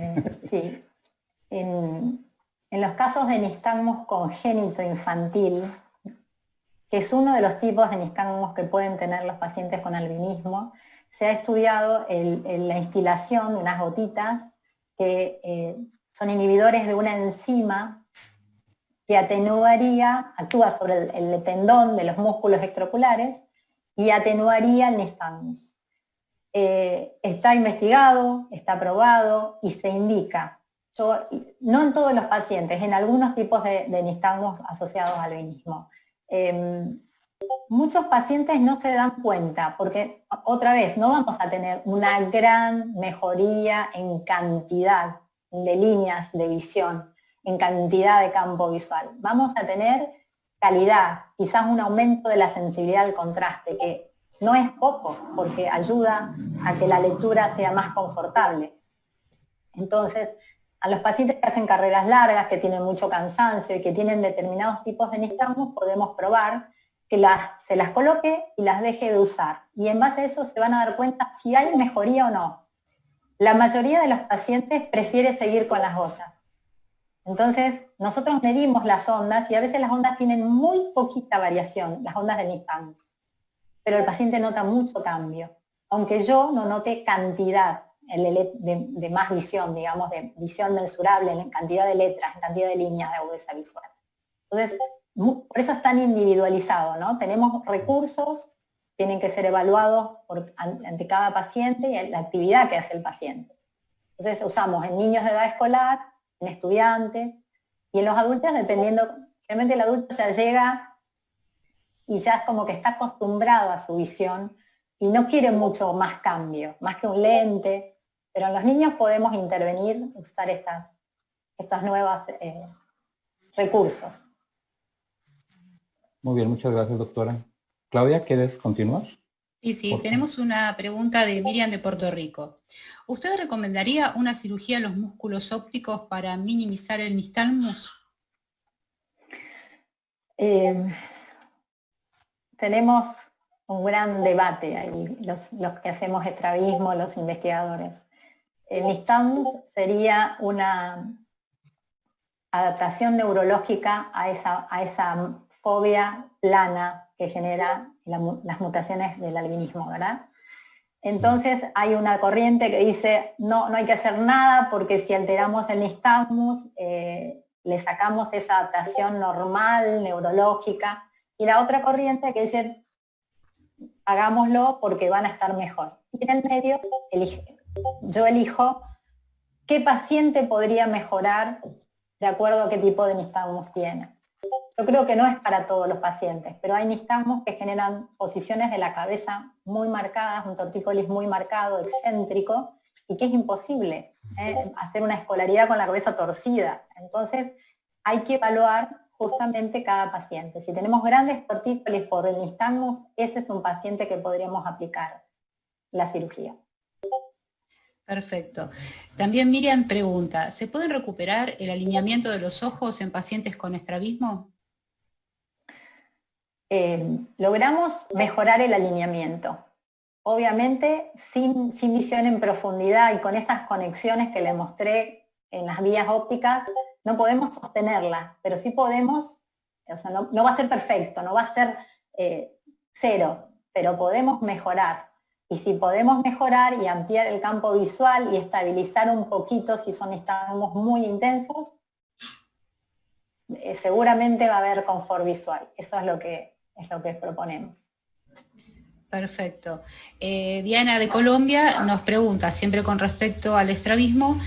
Sí. En los casos de nistagmus congénito infantil, que es uno de los tipos de nistagmus que pueden tener los pacientes con albinismo, se ha estudiado la instilación de unas gotitas que son inhibidores de una enzima que actúa sobre el tendón de los músculos extraoculares y atenuaría el nistagmus. Está investigado, está probado y se indica. No en todos los pacientes, en algunos tipos de nistagmus asociados al albinismo. Muchos pacientes no se dan cuenta, porque otra vez no vamos a tener una gran mejoría en cantidad de líneas de visión, en cantidad de campo visual. Vamos a tener calidad, quizás un aumento de la sensibilidad al contraste, que no es poco, porque ayuda a que la lectura sea más confortable. Entonces, a los pacientes que hacen carreras largas, que tienen mucho cansancio y que tienen determinados tipos de nistagmus, podemos probar que se las coloque y las deje de usar. Y en base a eso se van a dar cuenta si hay mejoría o no. La mayoría de los pacientes prefiere seguir con las gotas. Entonces, nosotros medimos las ondas y a veces las ondas tienen muy poquita variación, las ondas del nistagmus. Pero el paciente nota mucho cambio, aunque yo no note cantidad de más visión, digamos, de visión mensurable en cantidad de letras, en cantidad de líneas de agudeza visual. Entonces, por eso es tan individualizado, ¿no? Tenemos recursos, tienen que ser evaluados ante cada paciente y la actividad que hace el paciente. Entonces usamos en niños de edad escolar, en estudiantes, y en los adultos dependiendo, realmente el adulto ya llega y ya es como que está acostumbrado a su visión y no quiere mucho más cambio, más que un lente, pero en los niños podemos intervenir, usar estas nuevas recursos. Muy bien, muchas gracias, doctora. Claudia, ¿quieres continuar? Sí, tenemos una pregunta de Miriam de Puerto Rico. ¿Usted recomendaría una cirugía a los músculos ópticos para minimizar el nistagmus? Tenemos un gran debate ahí, los que hacemos estrabismo, los investigadores. El nistagmus sería una adaptación neurológica a esa fobia plana que genera las mutaciones del albinismo, ¿verdad? Entonces hay una corriente que dice, no hay que hacer nada porque si alteramos el nistagmus, le sacamos esa adaptación normal, neurológica, y la otra corriente que dice, hagámoslo porque van a estar mejor. Y en el medio, yo elijo qué paciente podría mejorar de acuerdo a qué tipo de nistagmus tiene. Yo creo que no es para todos los pacientes, pero hay nistagmus que generan posiciones de la cabeza muy marcadas, un tortícolis muy marcado, excéntrico, y que es imposible hacer una escolaridad con la cabeza torcida. Entonces hay que evaluar justamente cada paciente. Si tenemos grandes tortícolis por el nistagmus, ese es un paciente que podríamos aplicar la cirugía. Perfecto. También Miriam pregunta, ¿se puede recuperar el alineamiento de los ojos en pacientes con estrabismo? Logramos mejorar el alineamiento. Obviamente, sin visión en profundidad y con esas conexiones que le mostré en las vías ópticas, no podemos sostenerla, pero sí podemos, o sea, no va a ser perfecto, no va a ser cero, pero podemos mejorar. Y si podemos mejorar y ampliar el campo visual y estabilizar un poquito si son nistagmus muy intensos, seguramente va a haber confort visual. Eso es lo que proponemos. Perfecto. Diana de Colombia nos pregunta, siempre con respecto al estrabismo,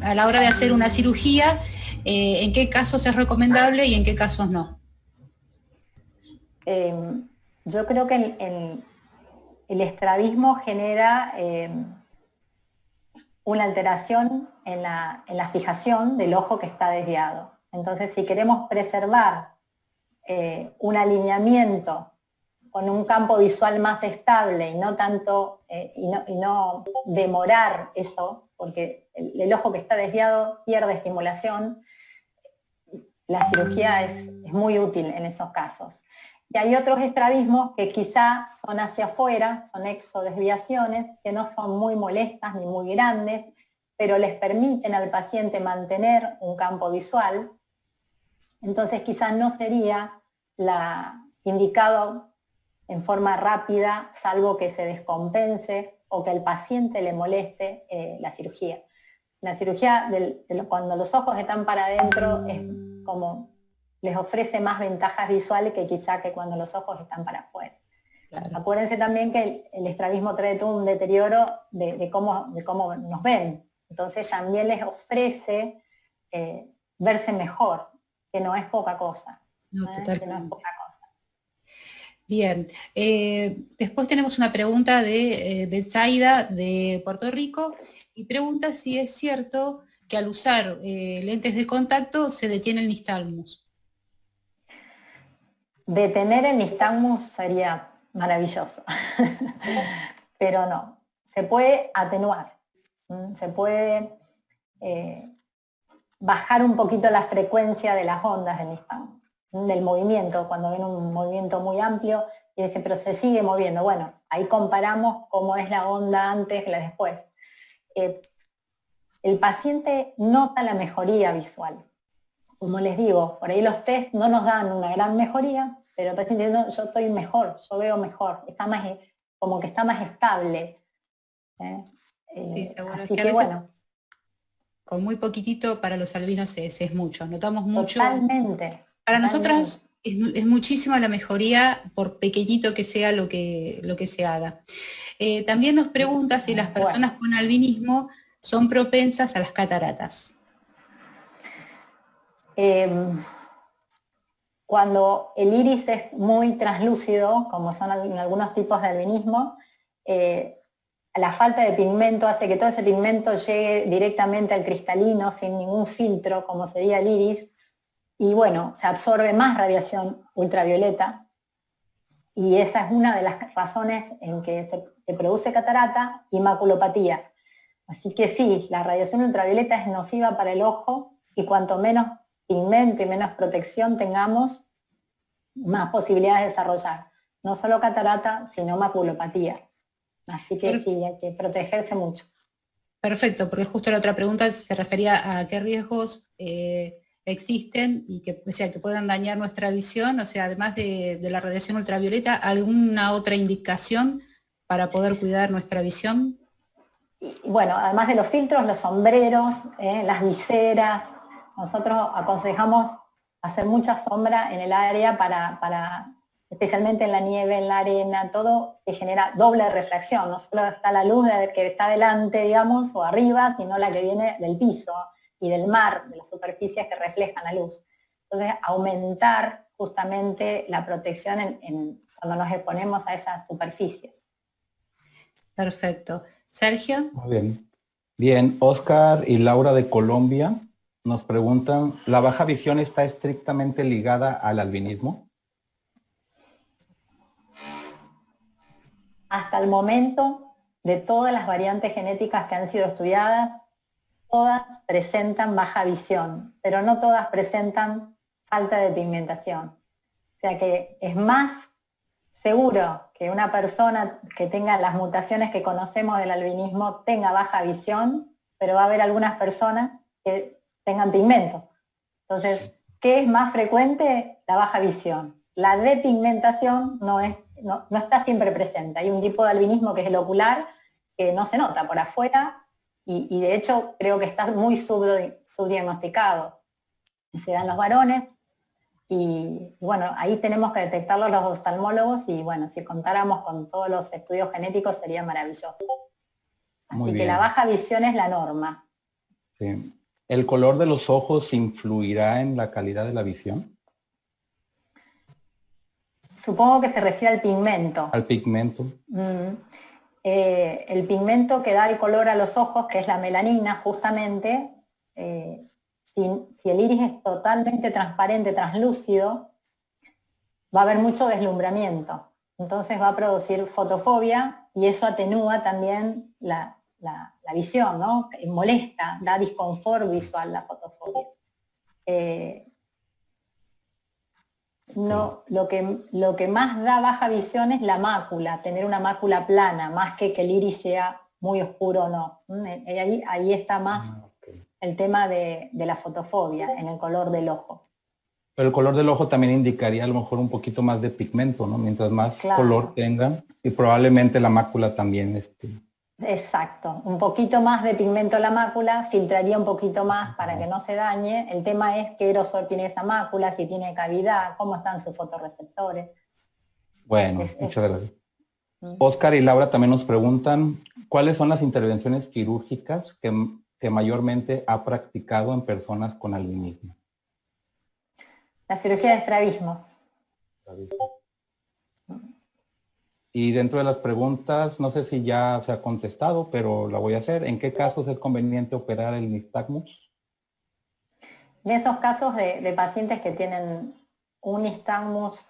a la hora de hacer una cirugía, ¿en qué casos es recomendable y en qué casos no? Yo creo que el estrabismo genera una alteración en la fijación del ojo que está desviado. Entonces, si queremos preservar un alineamiento con un campo visual más estable y no tanto, y no demorar eso, porque el ojo que está desviado pierde estimulación, la cirugía es muy útil en esos casos. Y hay otros estrabismos que quizá son hacia afuera, son exodesviaciones, que no son muy molestas ni muy grandes, pero les permiten al paciente mantener un campo visual. Entonces quizá no sería indicado en forma rápida, salvo que se descompense o que al paciente le moleste la cirugía. La cirugía, cuando los ojos están para adentro, es como les ofrece más ventajas visuales que quizá que cuando los ojos están para afuera. Claro. Acuérdense también que el estrabismo trae todo un deterioro de cómo nos ven. Entonces también les ofrece verse mejor, que no es poca cosa. No, que no es poca cosa. Bien, después tenemos una pregunta de Betsaida de Puerto Rico y pregunta si es cierto que al usar lentes de contacto se detiene el nistagmus. Detener el nistagmus sería maravilloso, pero no, se puede atenuar, se puede bajar un poquito la frecuencia de las ondas del nistagmus, del movimiento, cuando ven un movimiento muy amplio y dice, pero se sigue moviendo. Bueno, ahí comparamos cómo es la onda antes que la después. El paciente nota la mejoría visual. Como les digo, por ahí los test no nos dan una gran mejoría, pero el paciente dice, no, yo estoy mejor, yo veo mejor, como que está más estable. Sí, seguro. Así que bueno. Con muy poquitito para los albinos es mucho, notamos mucho. Totalmente. Para nosotros es muchísima la mejoría, por pequeñito que sea lo que se haga. También nos pregunta si las personas con albinismo son propensas a las cataratas. Cuando el iris es muy translúcido, como son en algunos tipos de albinismo, la falta de pigmento hace que todo ese pigmento llegue directamente al cristalino sin ningún filtro, como sería el iris, y bueno, se absorbe más radiación ultravioleta, y esa es una de las razones en que se produce catarata y maculopatía. Así que sí, la radiación ultravioleta es nociva para el ojo, y cuanto menos pigmento y menos protección tengamos, más posibilidades de desarrollar no solo catarata, sino maculopatía. Así que sí, hay que protegerse mucho. Perfecto, porque justo la otra pregunta se refería a qué riesgos existen y que, o sea, que puedan dañar nuestra visión, o sea, además de la radiación ultravioleta, ¿alguna otra indicación para poder cuidar nuestra visión? Y bueno, además de los filtros, los sombreros, las viseras, nosotros aconsejamos hacer mucha sombra en el área para especialmente en la nieve, en la arena, todo que genera doble refracción, no solo está la luz que está delante, digamos, o arriba, sino la que viene del piso y del mar, de las superficies que reflejan la luz. Entonces, aumentar justamente la protección cuando nos exponemos a esas superficies. Perfecto. Sergio. Muy bien. Bien, Oscar y Laura de Colombia nos preguntan, ¿la baja visión está estrictamente ligada al albinismo? Hasta el momento, de todas las variantes genéticas que han sido estudiadas, todas presentan baja visión, pero no todas presentan falta de pigmentación. O sea que es más seguro que una persona que tenga las mutaciones que conocemos del albinismo tenga baja visión, pero va a haber algunas personas que tengan pigmento. Entonces, ¿qué es más frecuente? La baja visión. La depigmentación no está siempre presente. Hay un tipo de albinismo que es el ocular, que no se nota por afuera, y de hecho creo que está muy subdiagnosticado. Se dan los varones, y bueno, ahí tenemos que detectarlo los oftalmólogos, y bueno, si contáramos con todos los estudios genéticos sería maravilloso. Así que la baja visión es la norma. Sí. ¿El color de los ojos influirá en la calidad de la visión? Supongo que se refiere al pigmento. Al pigmento. El pigmento que da el color a los ojos, que es la melanina, justamente, si el iris es totalmente transparente, translúcido, va a haber mucho deslumbramiento. Entonces va a producir fotofobia, y eso atenúa también la visión, ¿no? Molesta, da disconfort visual la fotofobia. No, lo que más da baja visión es la mácula, tener una mácula plana, más que el iris sea muy oscuro o no. Ahí está más el tema de la fotofobia, en el color del ojo. Pero el color del ojo también indicaría a lo mejor un poquito más de pigmento, ¿no? Mientras más color tenga, y probablemente la mácula también. Exacto, un poquito más de pigmento en la mácula, filtraría un poquito más para que no se dañe. El tema es qué grosor tiene esa mácula, si tiene cavidad, cómo están sus fotorreceptores. Bueno, muchas gracias. Oscar y Laura también nos preguntan, ¿cuáles son las intervenciones quirúrgicas que mayormente ha practicado en personas con albinismo? La cirugía de estrabismo. Y dentro de las preguntas, no sé si ya se ha contestado, pero la voy a hacer. ¿En qué casos es conveniente operar el nistagmus? En esos casos de pacientes que tienen un nistagmus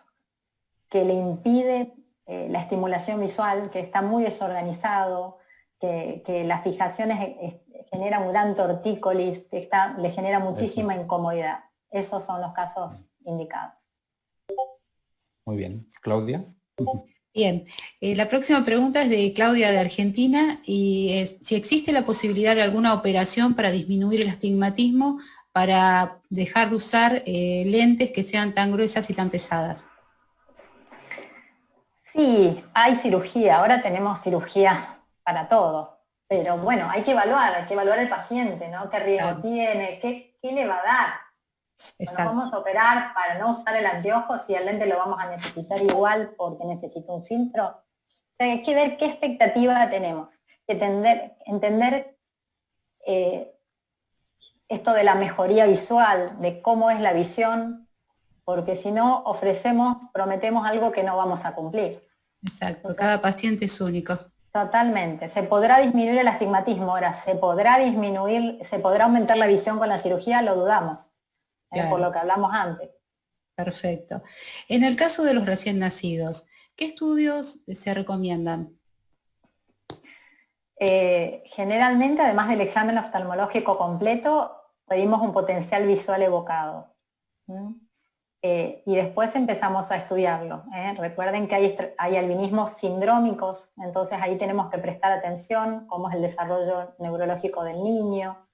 que le impide la estimulación visual, que está muy desorganizado, que las fijaciones generan un gran tortícolis, le genera muchísima incomodidad. Esos son los casos indicados. Muy bien. ¿Claudia? Bien, la próxima pregunta es de Claudia de Argentina, y es si existe la posibilidad de alguna operación para disminuir el astigmatismo, para dejar de usar lentes que sean tan gruesas y tan pesadas. Sí, hay cirugía, ahora tenemos cirugía para todo, pero bueno, hay que evaluar al paciente, ¿no? ¿Qué riesgo tiene? ¿Qué le va a dar? Bueno, vamos a operar para no usar el anteojo si el lente lo vamos a necesitar igual porque necesito un filtro. O sea, hay que ver qué expectativa tenemos, entender esto de la mejoría visual, de cómo es la visión, porque si no prometemos algo que no vamos a cumplir. Exacto, entonces, cada paciente es único. Totalmente. Se podrá disminuir el astigmatismo, ahora, ¿se podrá aumentar la visión con la cirugía? Lo dudamos. Claro. por lo que hablamos antes. Perfecto. En el caso de los recién nacidos, ¿qué estudios se recomiendan? Generalmente, además del examen oftalmológico completo, pedimos un potencial visual evocado. Y después empezamos a estudiarlo. Recuerden que hay albinismos sindrómicos, entonces ahí tenemos que prestar atención, cómo es el desarrollo neurológico del niño,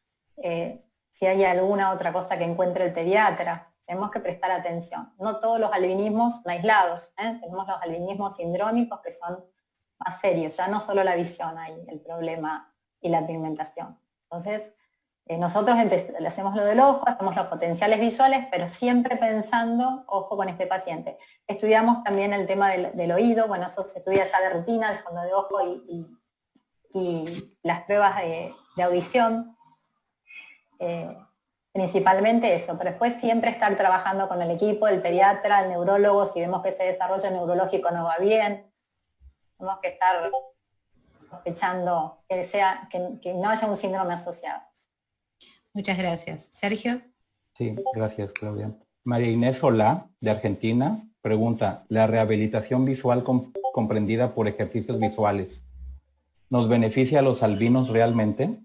si hay alguna otra cosa que encuentre el pediatra, tenemos que prestar atención. No todos los albinismos son aislados, tenemos los albinismos sindrómicos que son más serios, ya no solo la visión hay el problema y la pigmentación. Entonces, nosotros le hacemos lo del ojo, hacemos los potenciales visuales, pero siempre pensando, ojo con este paciente. Estudiamos también el tema del oído, bueno, eso se estudia ya de rutina, el fondo de ojo y las pruebas de audición, principalmente eso, pero después siempre estar trabajando con el equipo, el pediatra, el neurólogo, si vemos que ese desarrollo neurológico no va bien, tenemos que estar sospechando que no haya un síndrome asociado. Muchas gracias. Sergio. Sí, gracias, Claudia. María Inés Solá, de Argentina, pregunta, ¿la rehabilitación visual comprendida por ejercicios visuales nos beneficia a los albinos realmente?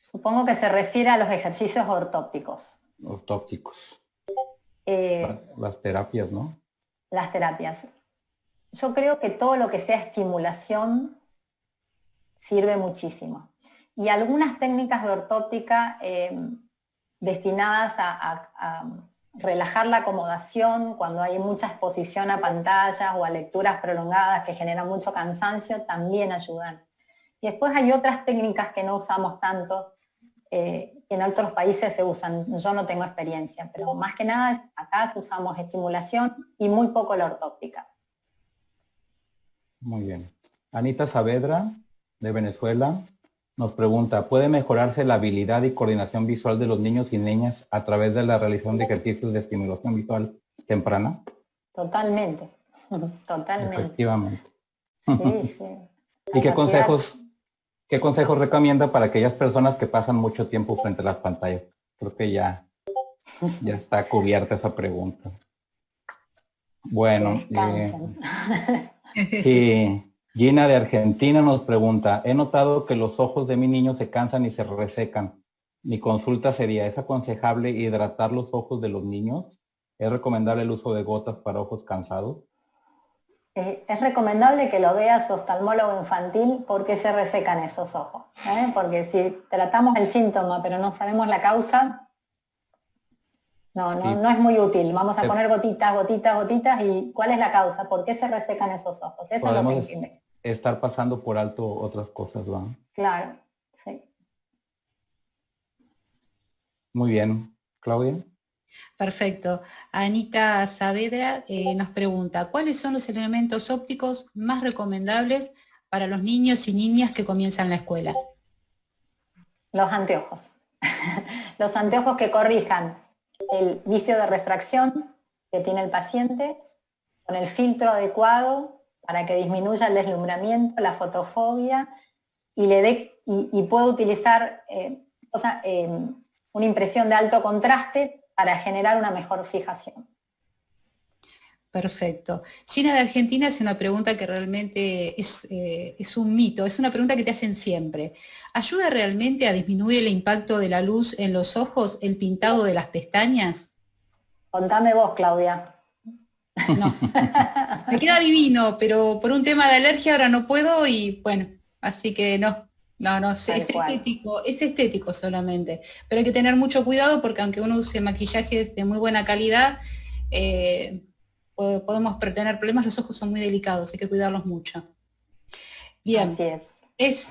Supongo que se refiere a los ejercicios ortópticos. Ortópticos. Las terapias, ¿no? Las terapias. Yo creo que todo lo que sea estimulación sirve muchísimo. Y algunas técnicas de ortóptica destinadas a relajar la acomodación cuando hay mucha exposición a pantallas o a lecturas prolongadas que generan mucho cansancio, también ayudan. Y después hay otras técnicas que no usamos tanto, que en otros países se usan. Yo no tengo experiencia, pero más que nada acá usamos estimulación y muy poco la ortóptica. Muy bien. Anita Saavedra, de Venezuela, nos pregunta, ¿puede mejorarse la habilidad y coordinación visual de los niños y niñas a través de la realización de ejercicios de estimulación visual temprana? Totalmente, totalmente. Efectivamente. Sí, sí. ¿Y qué consejos recomienda para aquellas personas que pasan mucho tiempo frente a las pantallas? Creo que ya está cubierta esa pregunta. Bueno, sí. Gina de Argentina nos pregunta, he notado que los ojos de mi niño se cansan y se resecan. Mi consulta sería, ¿es aconsejable hidratar los ojos de los niños? ¿Es recomendable el uso de gotas para ojos cansados? Es recomendable que lo vea su oftalmólogo infantil porque se resecan esos ojos. Porque si tratamos el síntoma pero no sabemos la causa, no es muy útil. Vamos a poner gotitas, gotitas, gotitas y ¿cuál es la causa? ¿Por qué se resecan esos ojos? Eso es lo que entiende. Estar pasando por alto otras cosas, ¿no? Claro, sí. Muy bien. Claudia. Perfecto. Anita Saavedra nos pregunta, ¿cuáles son los elementos ópticos más recomendables para los niños y niñas que comienzan la escuela? Los anteojos. Los anteojos que corrijan el vicio de refracción que tiene el paciente con el filtro adecuado para que disminuya el deslumbramiento, la fotofobia y pueda utilizar una impresión de alto contraste para generar una mejor fijación. Perfecto. Gina de Argentina hace una pregunta que realmente es un mito, es una pregunta que te hacen siempre. ¿Ayuda realmente a disminuir el impacto de la luz en los ojos el pintado de las pestañas? Contame vos, Claudia. No, me queda divino, pero por un tema de alergia ahora no puedo y bueno, así que no, es estético solamente. Pero hay que tener mucho cuidado porque aunque uno use maquillajes de muy buena calidad, podemos tener problemas, los ojos son muy delicados, hay que cuidarlos mucho. Bien, es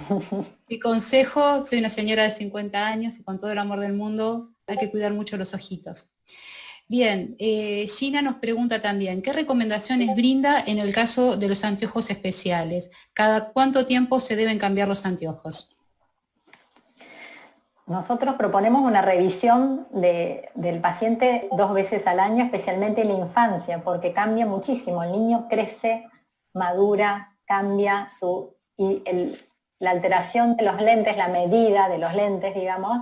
mi consejo, soy una señora de 50 años y con todo el amor del mundo hay que cuidar mucho los ojitos. Bien, Gina nos pregunta también, ¿qué recomendaciones brinda en el caso de los anteojos especiales? ¿Cada cuánto tiempo se deben cambiar los anteojos? Nosotros proponemos una revisión del paciente 2 veces al año, especialmente en la infancia, porque cambia muchísimo. El niño crece, madura, cambia la alteración de los lentes, la medida de los lentes, digamos,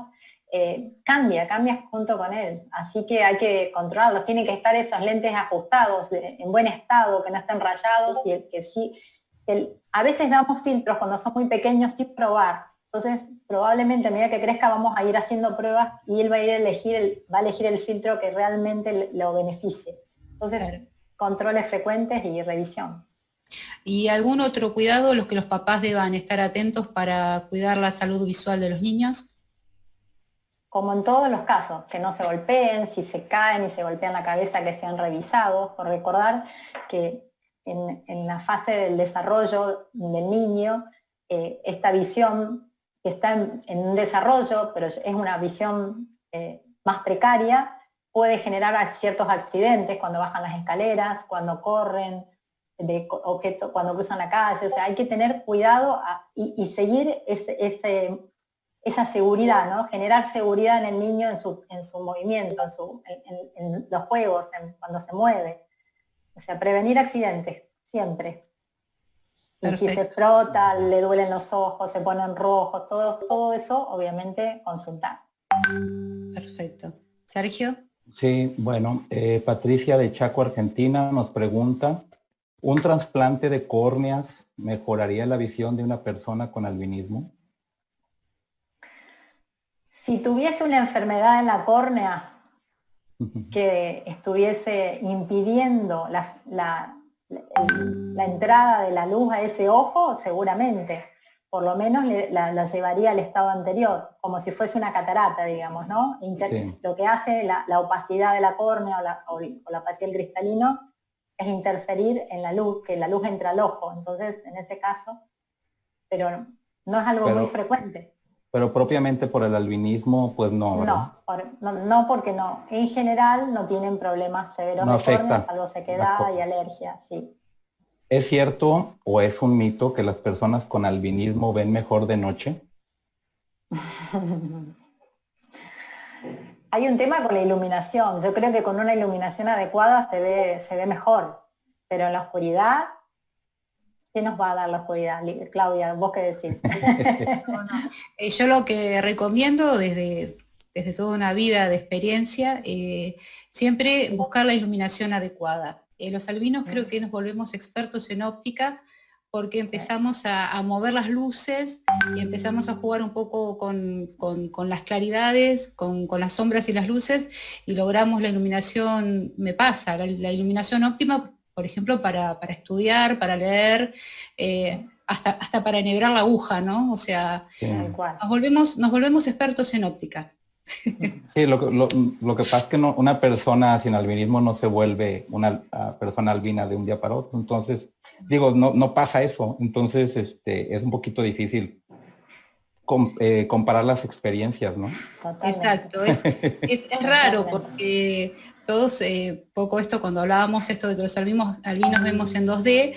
cambia junto con él. Así que hay que controlarlos, tienen que estar esos lentes ajustados, en buen estado, que no estén rayados, y el que sí, a veces damos filtros cuando son muy pequeños sin probar. Entonces, probablemente a medida que crezca vamos a ir haciendo pruebas y él va a elegir el filtro que realmente lo beneficie. Entonces, Claro. controles frecuentes y revisión. ¿Y algún otro cuidado los que los papás deban estar atentos para cuidar la salud visual de los niños? Como en todos los casos, que no se golpeen, si se caen y se golpean la cabeza, que sean revisados, por recordar que en la fase del desarrollo del niño, esta visión que está en un desarrollo, pero es una visión más precaria, puede generar ciertos accidentes cuando bajan las escaleras, cuando corren, cuando cruzan la calle. O sea, hay que tener cuidado y seguir esa seguridad, ¿no? Generar seguridad en el niño en su movimiento, en los juegos, cuando se mueve. O sea, prevenir accidentes, siempre. Perfecto. Y si se frota, le duelen los ojos, se ponen rojos, todo eso, obviamente, consultar. Perfecto. Sergio. Sí, bueno, Patricia de Chaco, Argentina, nos pregunta, ¿un trasplante de córneas mejoraría la visión de una persona con albinismo? Si tuviese una enfermedad en la córnea que estuviese impidiendo la entrada de la luz a ese ojo, seguramente. Por lo menos la llevaría al estado anterior, como si fuese una catarata, digamos, ¿no? Sí. Lo que hace la opacidad de la córnea o la opacidad del cristalino es interferir en la luz, que la luz entra al ojo. Entonces, en ese caso, pero no es algo muy frecuente. Pero propiamente por el albinismo, pues no, ¿verdad? No, porque no. En general no tienen problemas severos No de córnea, afecta salvo sequedad y alergia, sí. ¿Es cierto o es un mito que las personas con albinismo ven mejor de noche? Hay un tema con la iluminación. Yo creo que con una iluminación adecuada se ve mejor, pero en la oscuridad, ¿qué nos va a dar la oscuridad? Claudia, ¿vos qué decís? Yo lo que recomiendo desde toda una vida de experiencia, siempre buscar la iluminación adecuada. Los albinos creo que nos volvemos expertos en óptica porque empezamos a mover las luces y empezamos a jugar un poco con las claridades, con las sombras y las luces, y logramos la iluminación, la iluminación óptima, por ejemplo, para estudiar, para leer, hasta para enhebrar la aguja, ¿no? O sea, Sí. nos volvemos expertos en óptica. Sí, lo que pasa es que una persona sin albinismo no se vuelve una persona albina de un día para otro. Entonces, digo, no pasa eso. Entonces, es un poquito difícil comparar las experiencias, ¿no? Totalmente. Exacto, es raro porque todos, poco esto cuando hablábamos esto de que los albinos vemos en 2D,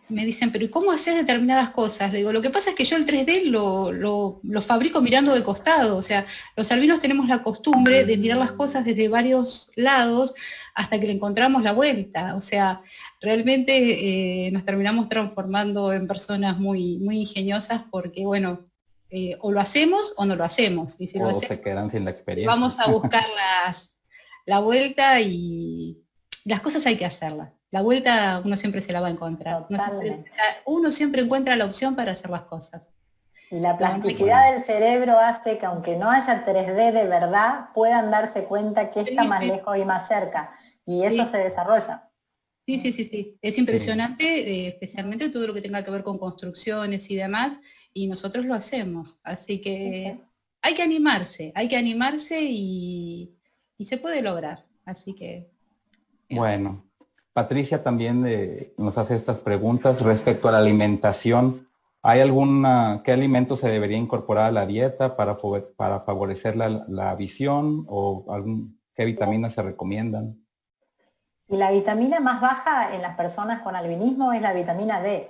me dicen, pero ¿y cómo haces determinadas cosas? Le digo, lo que pasa es que yo el 3D lo fabrico mirando de costado. O sea, los albinos tenemos la costumbre de mirar las cosas desde varios lados hasta que le encontramos la vuelta. O sea, realmente nos terminamos transformando en personas muy, muy ingeniosas porque, bueno, o lo hacemos o no lo hacemos. Y si lo O hacemos, se quedan sin la experiencia. vamos a buscar la vuelta y las cosas hay que hacerlas. La vuelta uno siempre se la va a encontrar. Uno siempre encuentra la opción para hacer las cosas. Y la plasticidad del cerebro hace que aunque no haya 3D de verdad, puedan darse cuenta que está más lejos y más cerca. Y eso se desarrolla. Sí. Es impresionante, especialmente todo lo que tenga que ver con construcciones y demás, y nosotros lo hacemos. Así que hay que animarse y se puede lograr. Así que... Bueno. Patricia también nos hace estas preguntas respecto a la alimentación. ¿Hay qué alimentos se debería incorporar a la dieta para favorecer la visión o qué vitaminas se recomiendan? Y la vitamina más baja en las personas con albinismo es la vitamina D,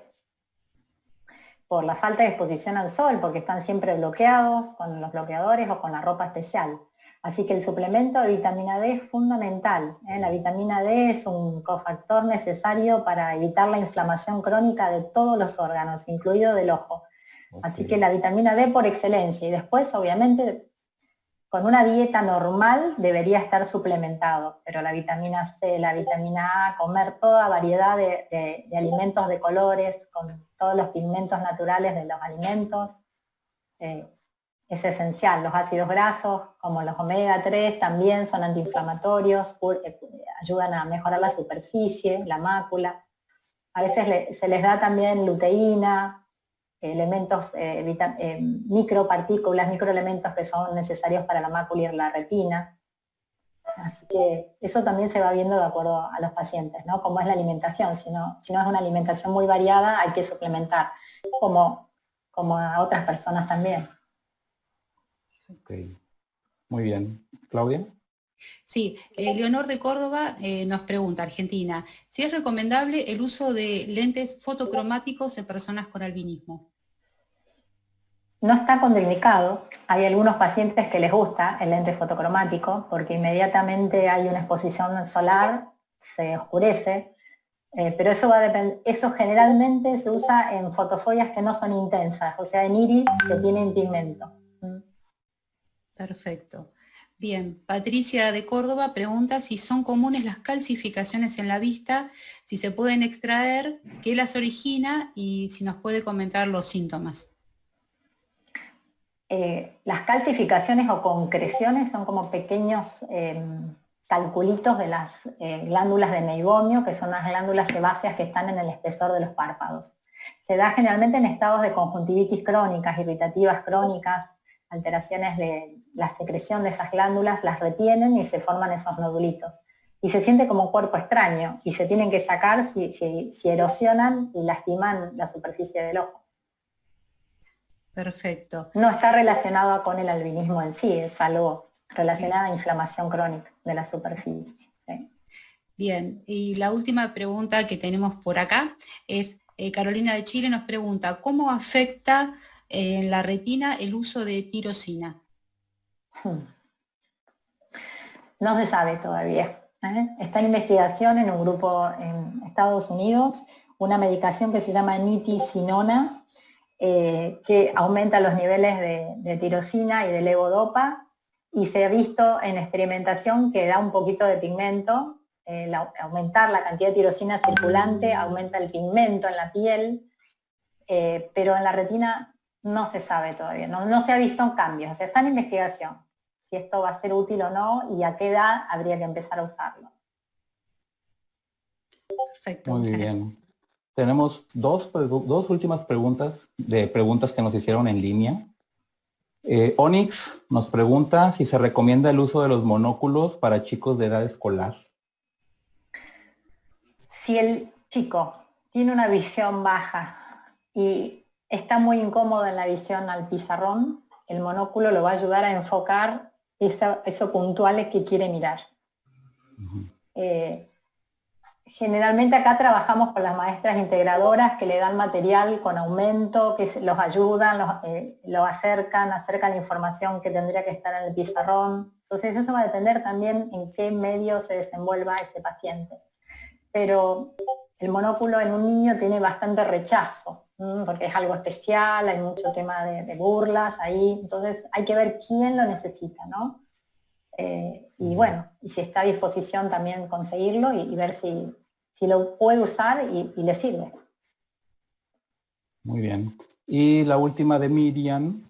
por la falta de exposición al sol, porque están siempre bloqueados con los bloqueadores o con la ropa especial. Así que el suplemento de vitamina D es fundamental. La vitamina D es un cofactor necesario para evitar la inflamación crónica de todos los órganos, incluido del ojo. Así que la vitamina D por excelencia. Y después, obviamente, con una dieta normal debería estar suplementado, pero la vitamina C, la vitamina A, comer toda variedad de alimentos de colores, con todos los pigmentos naturales de los alimentos, es esencial. Los ácidos grasos, como los omega 3, también son antiinflamatorios, ayudan a mejorar la superficie, la mácula. A veces se les da también luteína, elementos, micropartículas, microelementos que son necesarios para la mácula y la retina. Así que eso también se va viendo de acuerdo a los pacientes, ¿no? Cómo es la alimentación. Si no es una alimentación muy variada, hay que suplementar, como a otras personas también. Ok, muy bien. ¿Claudia? Sí, Leonor de Córdoba nos pregunta, Argentina, si es recomendable el uso de lentes fotocromáticos en personas con albinismo. No está contraindicado. Hay algunos pacientes que les gusta el lente fotocromático porque inmediatamente hay una exposición solar, se oscurece, pero eso generalmente se usa en fotofobias que no son intensas, o sea, en iris que tienen pigmento. Perfecto. Bien, Patricia de Córdoba pregunta si son comunes las calcificaciones en la vista, si se pueden extraer, qué las origina y si nos puede comentar los síntomas. Las calcificaciones o concreciones son como pequeños calculitos de las glándulas de meibomio, que son las glándulas sebáceas que están en el espesor de los párpados. Se da generalmente en estados de conjuntivitis crónicas, irritativas crónicas, alteraciones de la secreción de esas glándulas, las retienen y se forman esos nodulitos. Y se siente como un cuerpo extraño y se tienen que sacar si erosionan y lastiman la superficie del ojo. Perfecto. No está relacionado con el albinismo en sí, es algo relacionado a inflamación crónica de la superficie. ¿Sí? Bien, y la última pregunta que tenemos por acá es, Carolina de Chile nos pregunta, ¿cómo afecta en la retina el uso de tirosina? No se sabe todavía. Está en investigación en un grupo en Estados Unidos, una medicación que se llama nitisinona, que aumenta los niveles de tirosina y de levodopa, y se ha visto en experimentación que da un poquito de pigmento, aumentar la cantidad de tirosina circulante aumenta el pigmento en la piel, pero en la retina no se sabe todavía, no se ha visto cambios, o sea, está en investigación si esto va a ser útil o no y a qué edad habría que empezar a usarlo. Perfecto. Muy bien. Tenemos dos últimas preguntas que nos hicieron en línea. Onyx nos pregunta si se recomienda el uso de los monóculos para chicos de edad escolar. Si el chico tiene una visión baja y está muy incómodo en la visión al pizarrón, el monóculo lo va a ayudar a enfocar eso puntual que quiere mirar. Generalmente acá trabajamos con las maestras integradoras que le dan material con aumento, que los ayudan, lo acercan la información que tendría que estar en el pizarrón. Entonces eso va a depender también en qué medio se desenvuelva ese paciente. Pero el monóculo en un niño tiene bastante rechazo, porque es algo especial, hay mucho tema de burlas ahí, entonces hay que ver quién lo necesita, ¿no? Y bueno, y si está a disposición también conseguirlo y ver si lo puede usar y le sirve. Muy bien. Y la última de Miriam,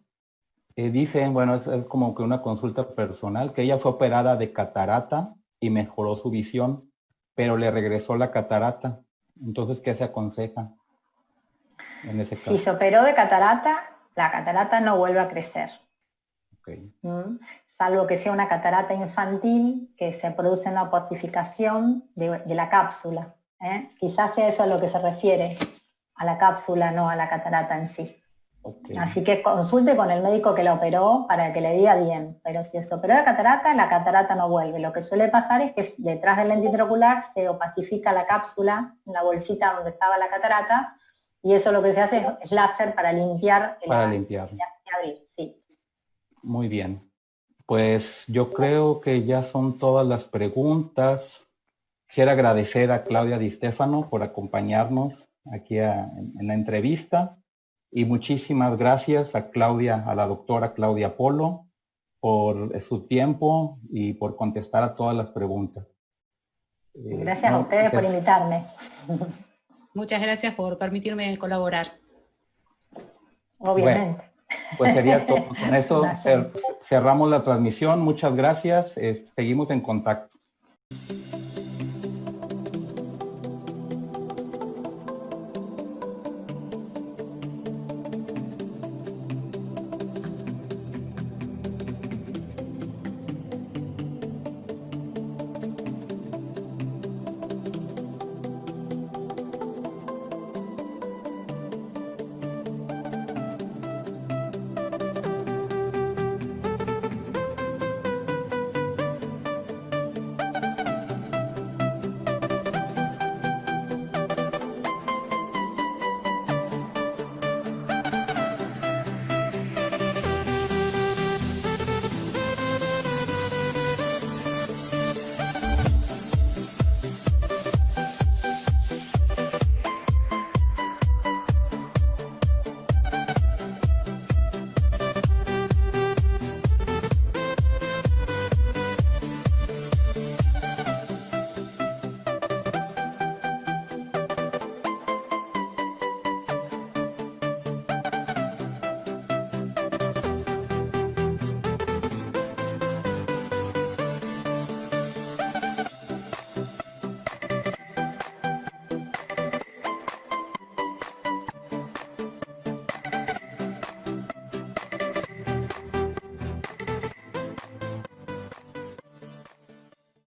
dice, bueno, es como que una consulta personal, que ella fue operada de catarata y mejoró su visión, pero le regresó la catarata. Entonces, ¿qué se aconseja en ese caso? Si se operó de catarata, la catarata no vuelve a crecer. Okay. Salvo que sea una catarata infantil que se produce en la opasificación de la cápsula. Quizás sea eso a lo que se refiere, a la cápsula, no a la catarata en sí. Okay. Así que consulte con el médico que la operó para que le diga bien, pero si se operó de catarata, la catarata no vuelve. Lo que suele pasar es que detrás del lente intraocular se opacifica la cápsula, en la bolsita donde estaba la catarata, y eso lo que se hace es láser para limpiar. Para limpiar. Y abrir, sí. Muy bien. Pues yo creo que ya son todas las preguntas. Quisiera agradecer a Claudia Di Stefano por acompañarnos aquí en la entrevista. Y muchísimas gracias a Claudia, a la doctora Claudia Polo, por su tiempo y por contestar a todas las preguntas. Gracias a ustedes por invitarme. Muchas gracias por permitirme colaborar. Obviamente. Bueno, pues sería todo. Con esto cerramos la transmisión. Muchas gracias. Seguimos en contacto.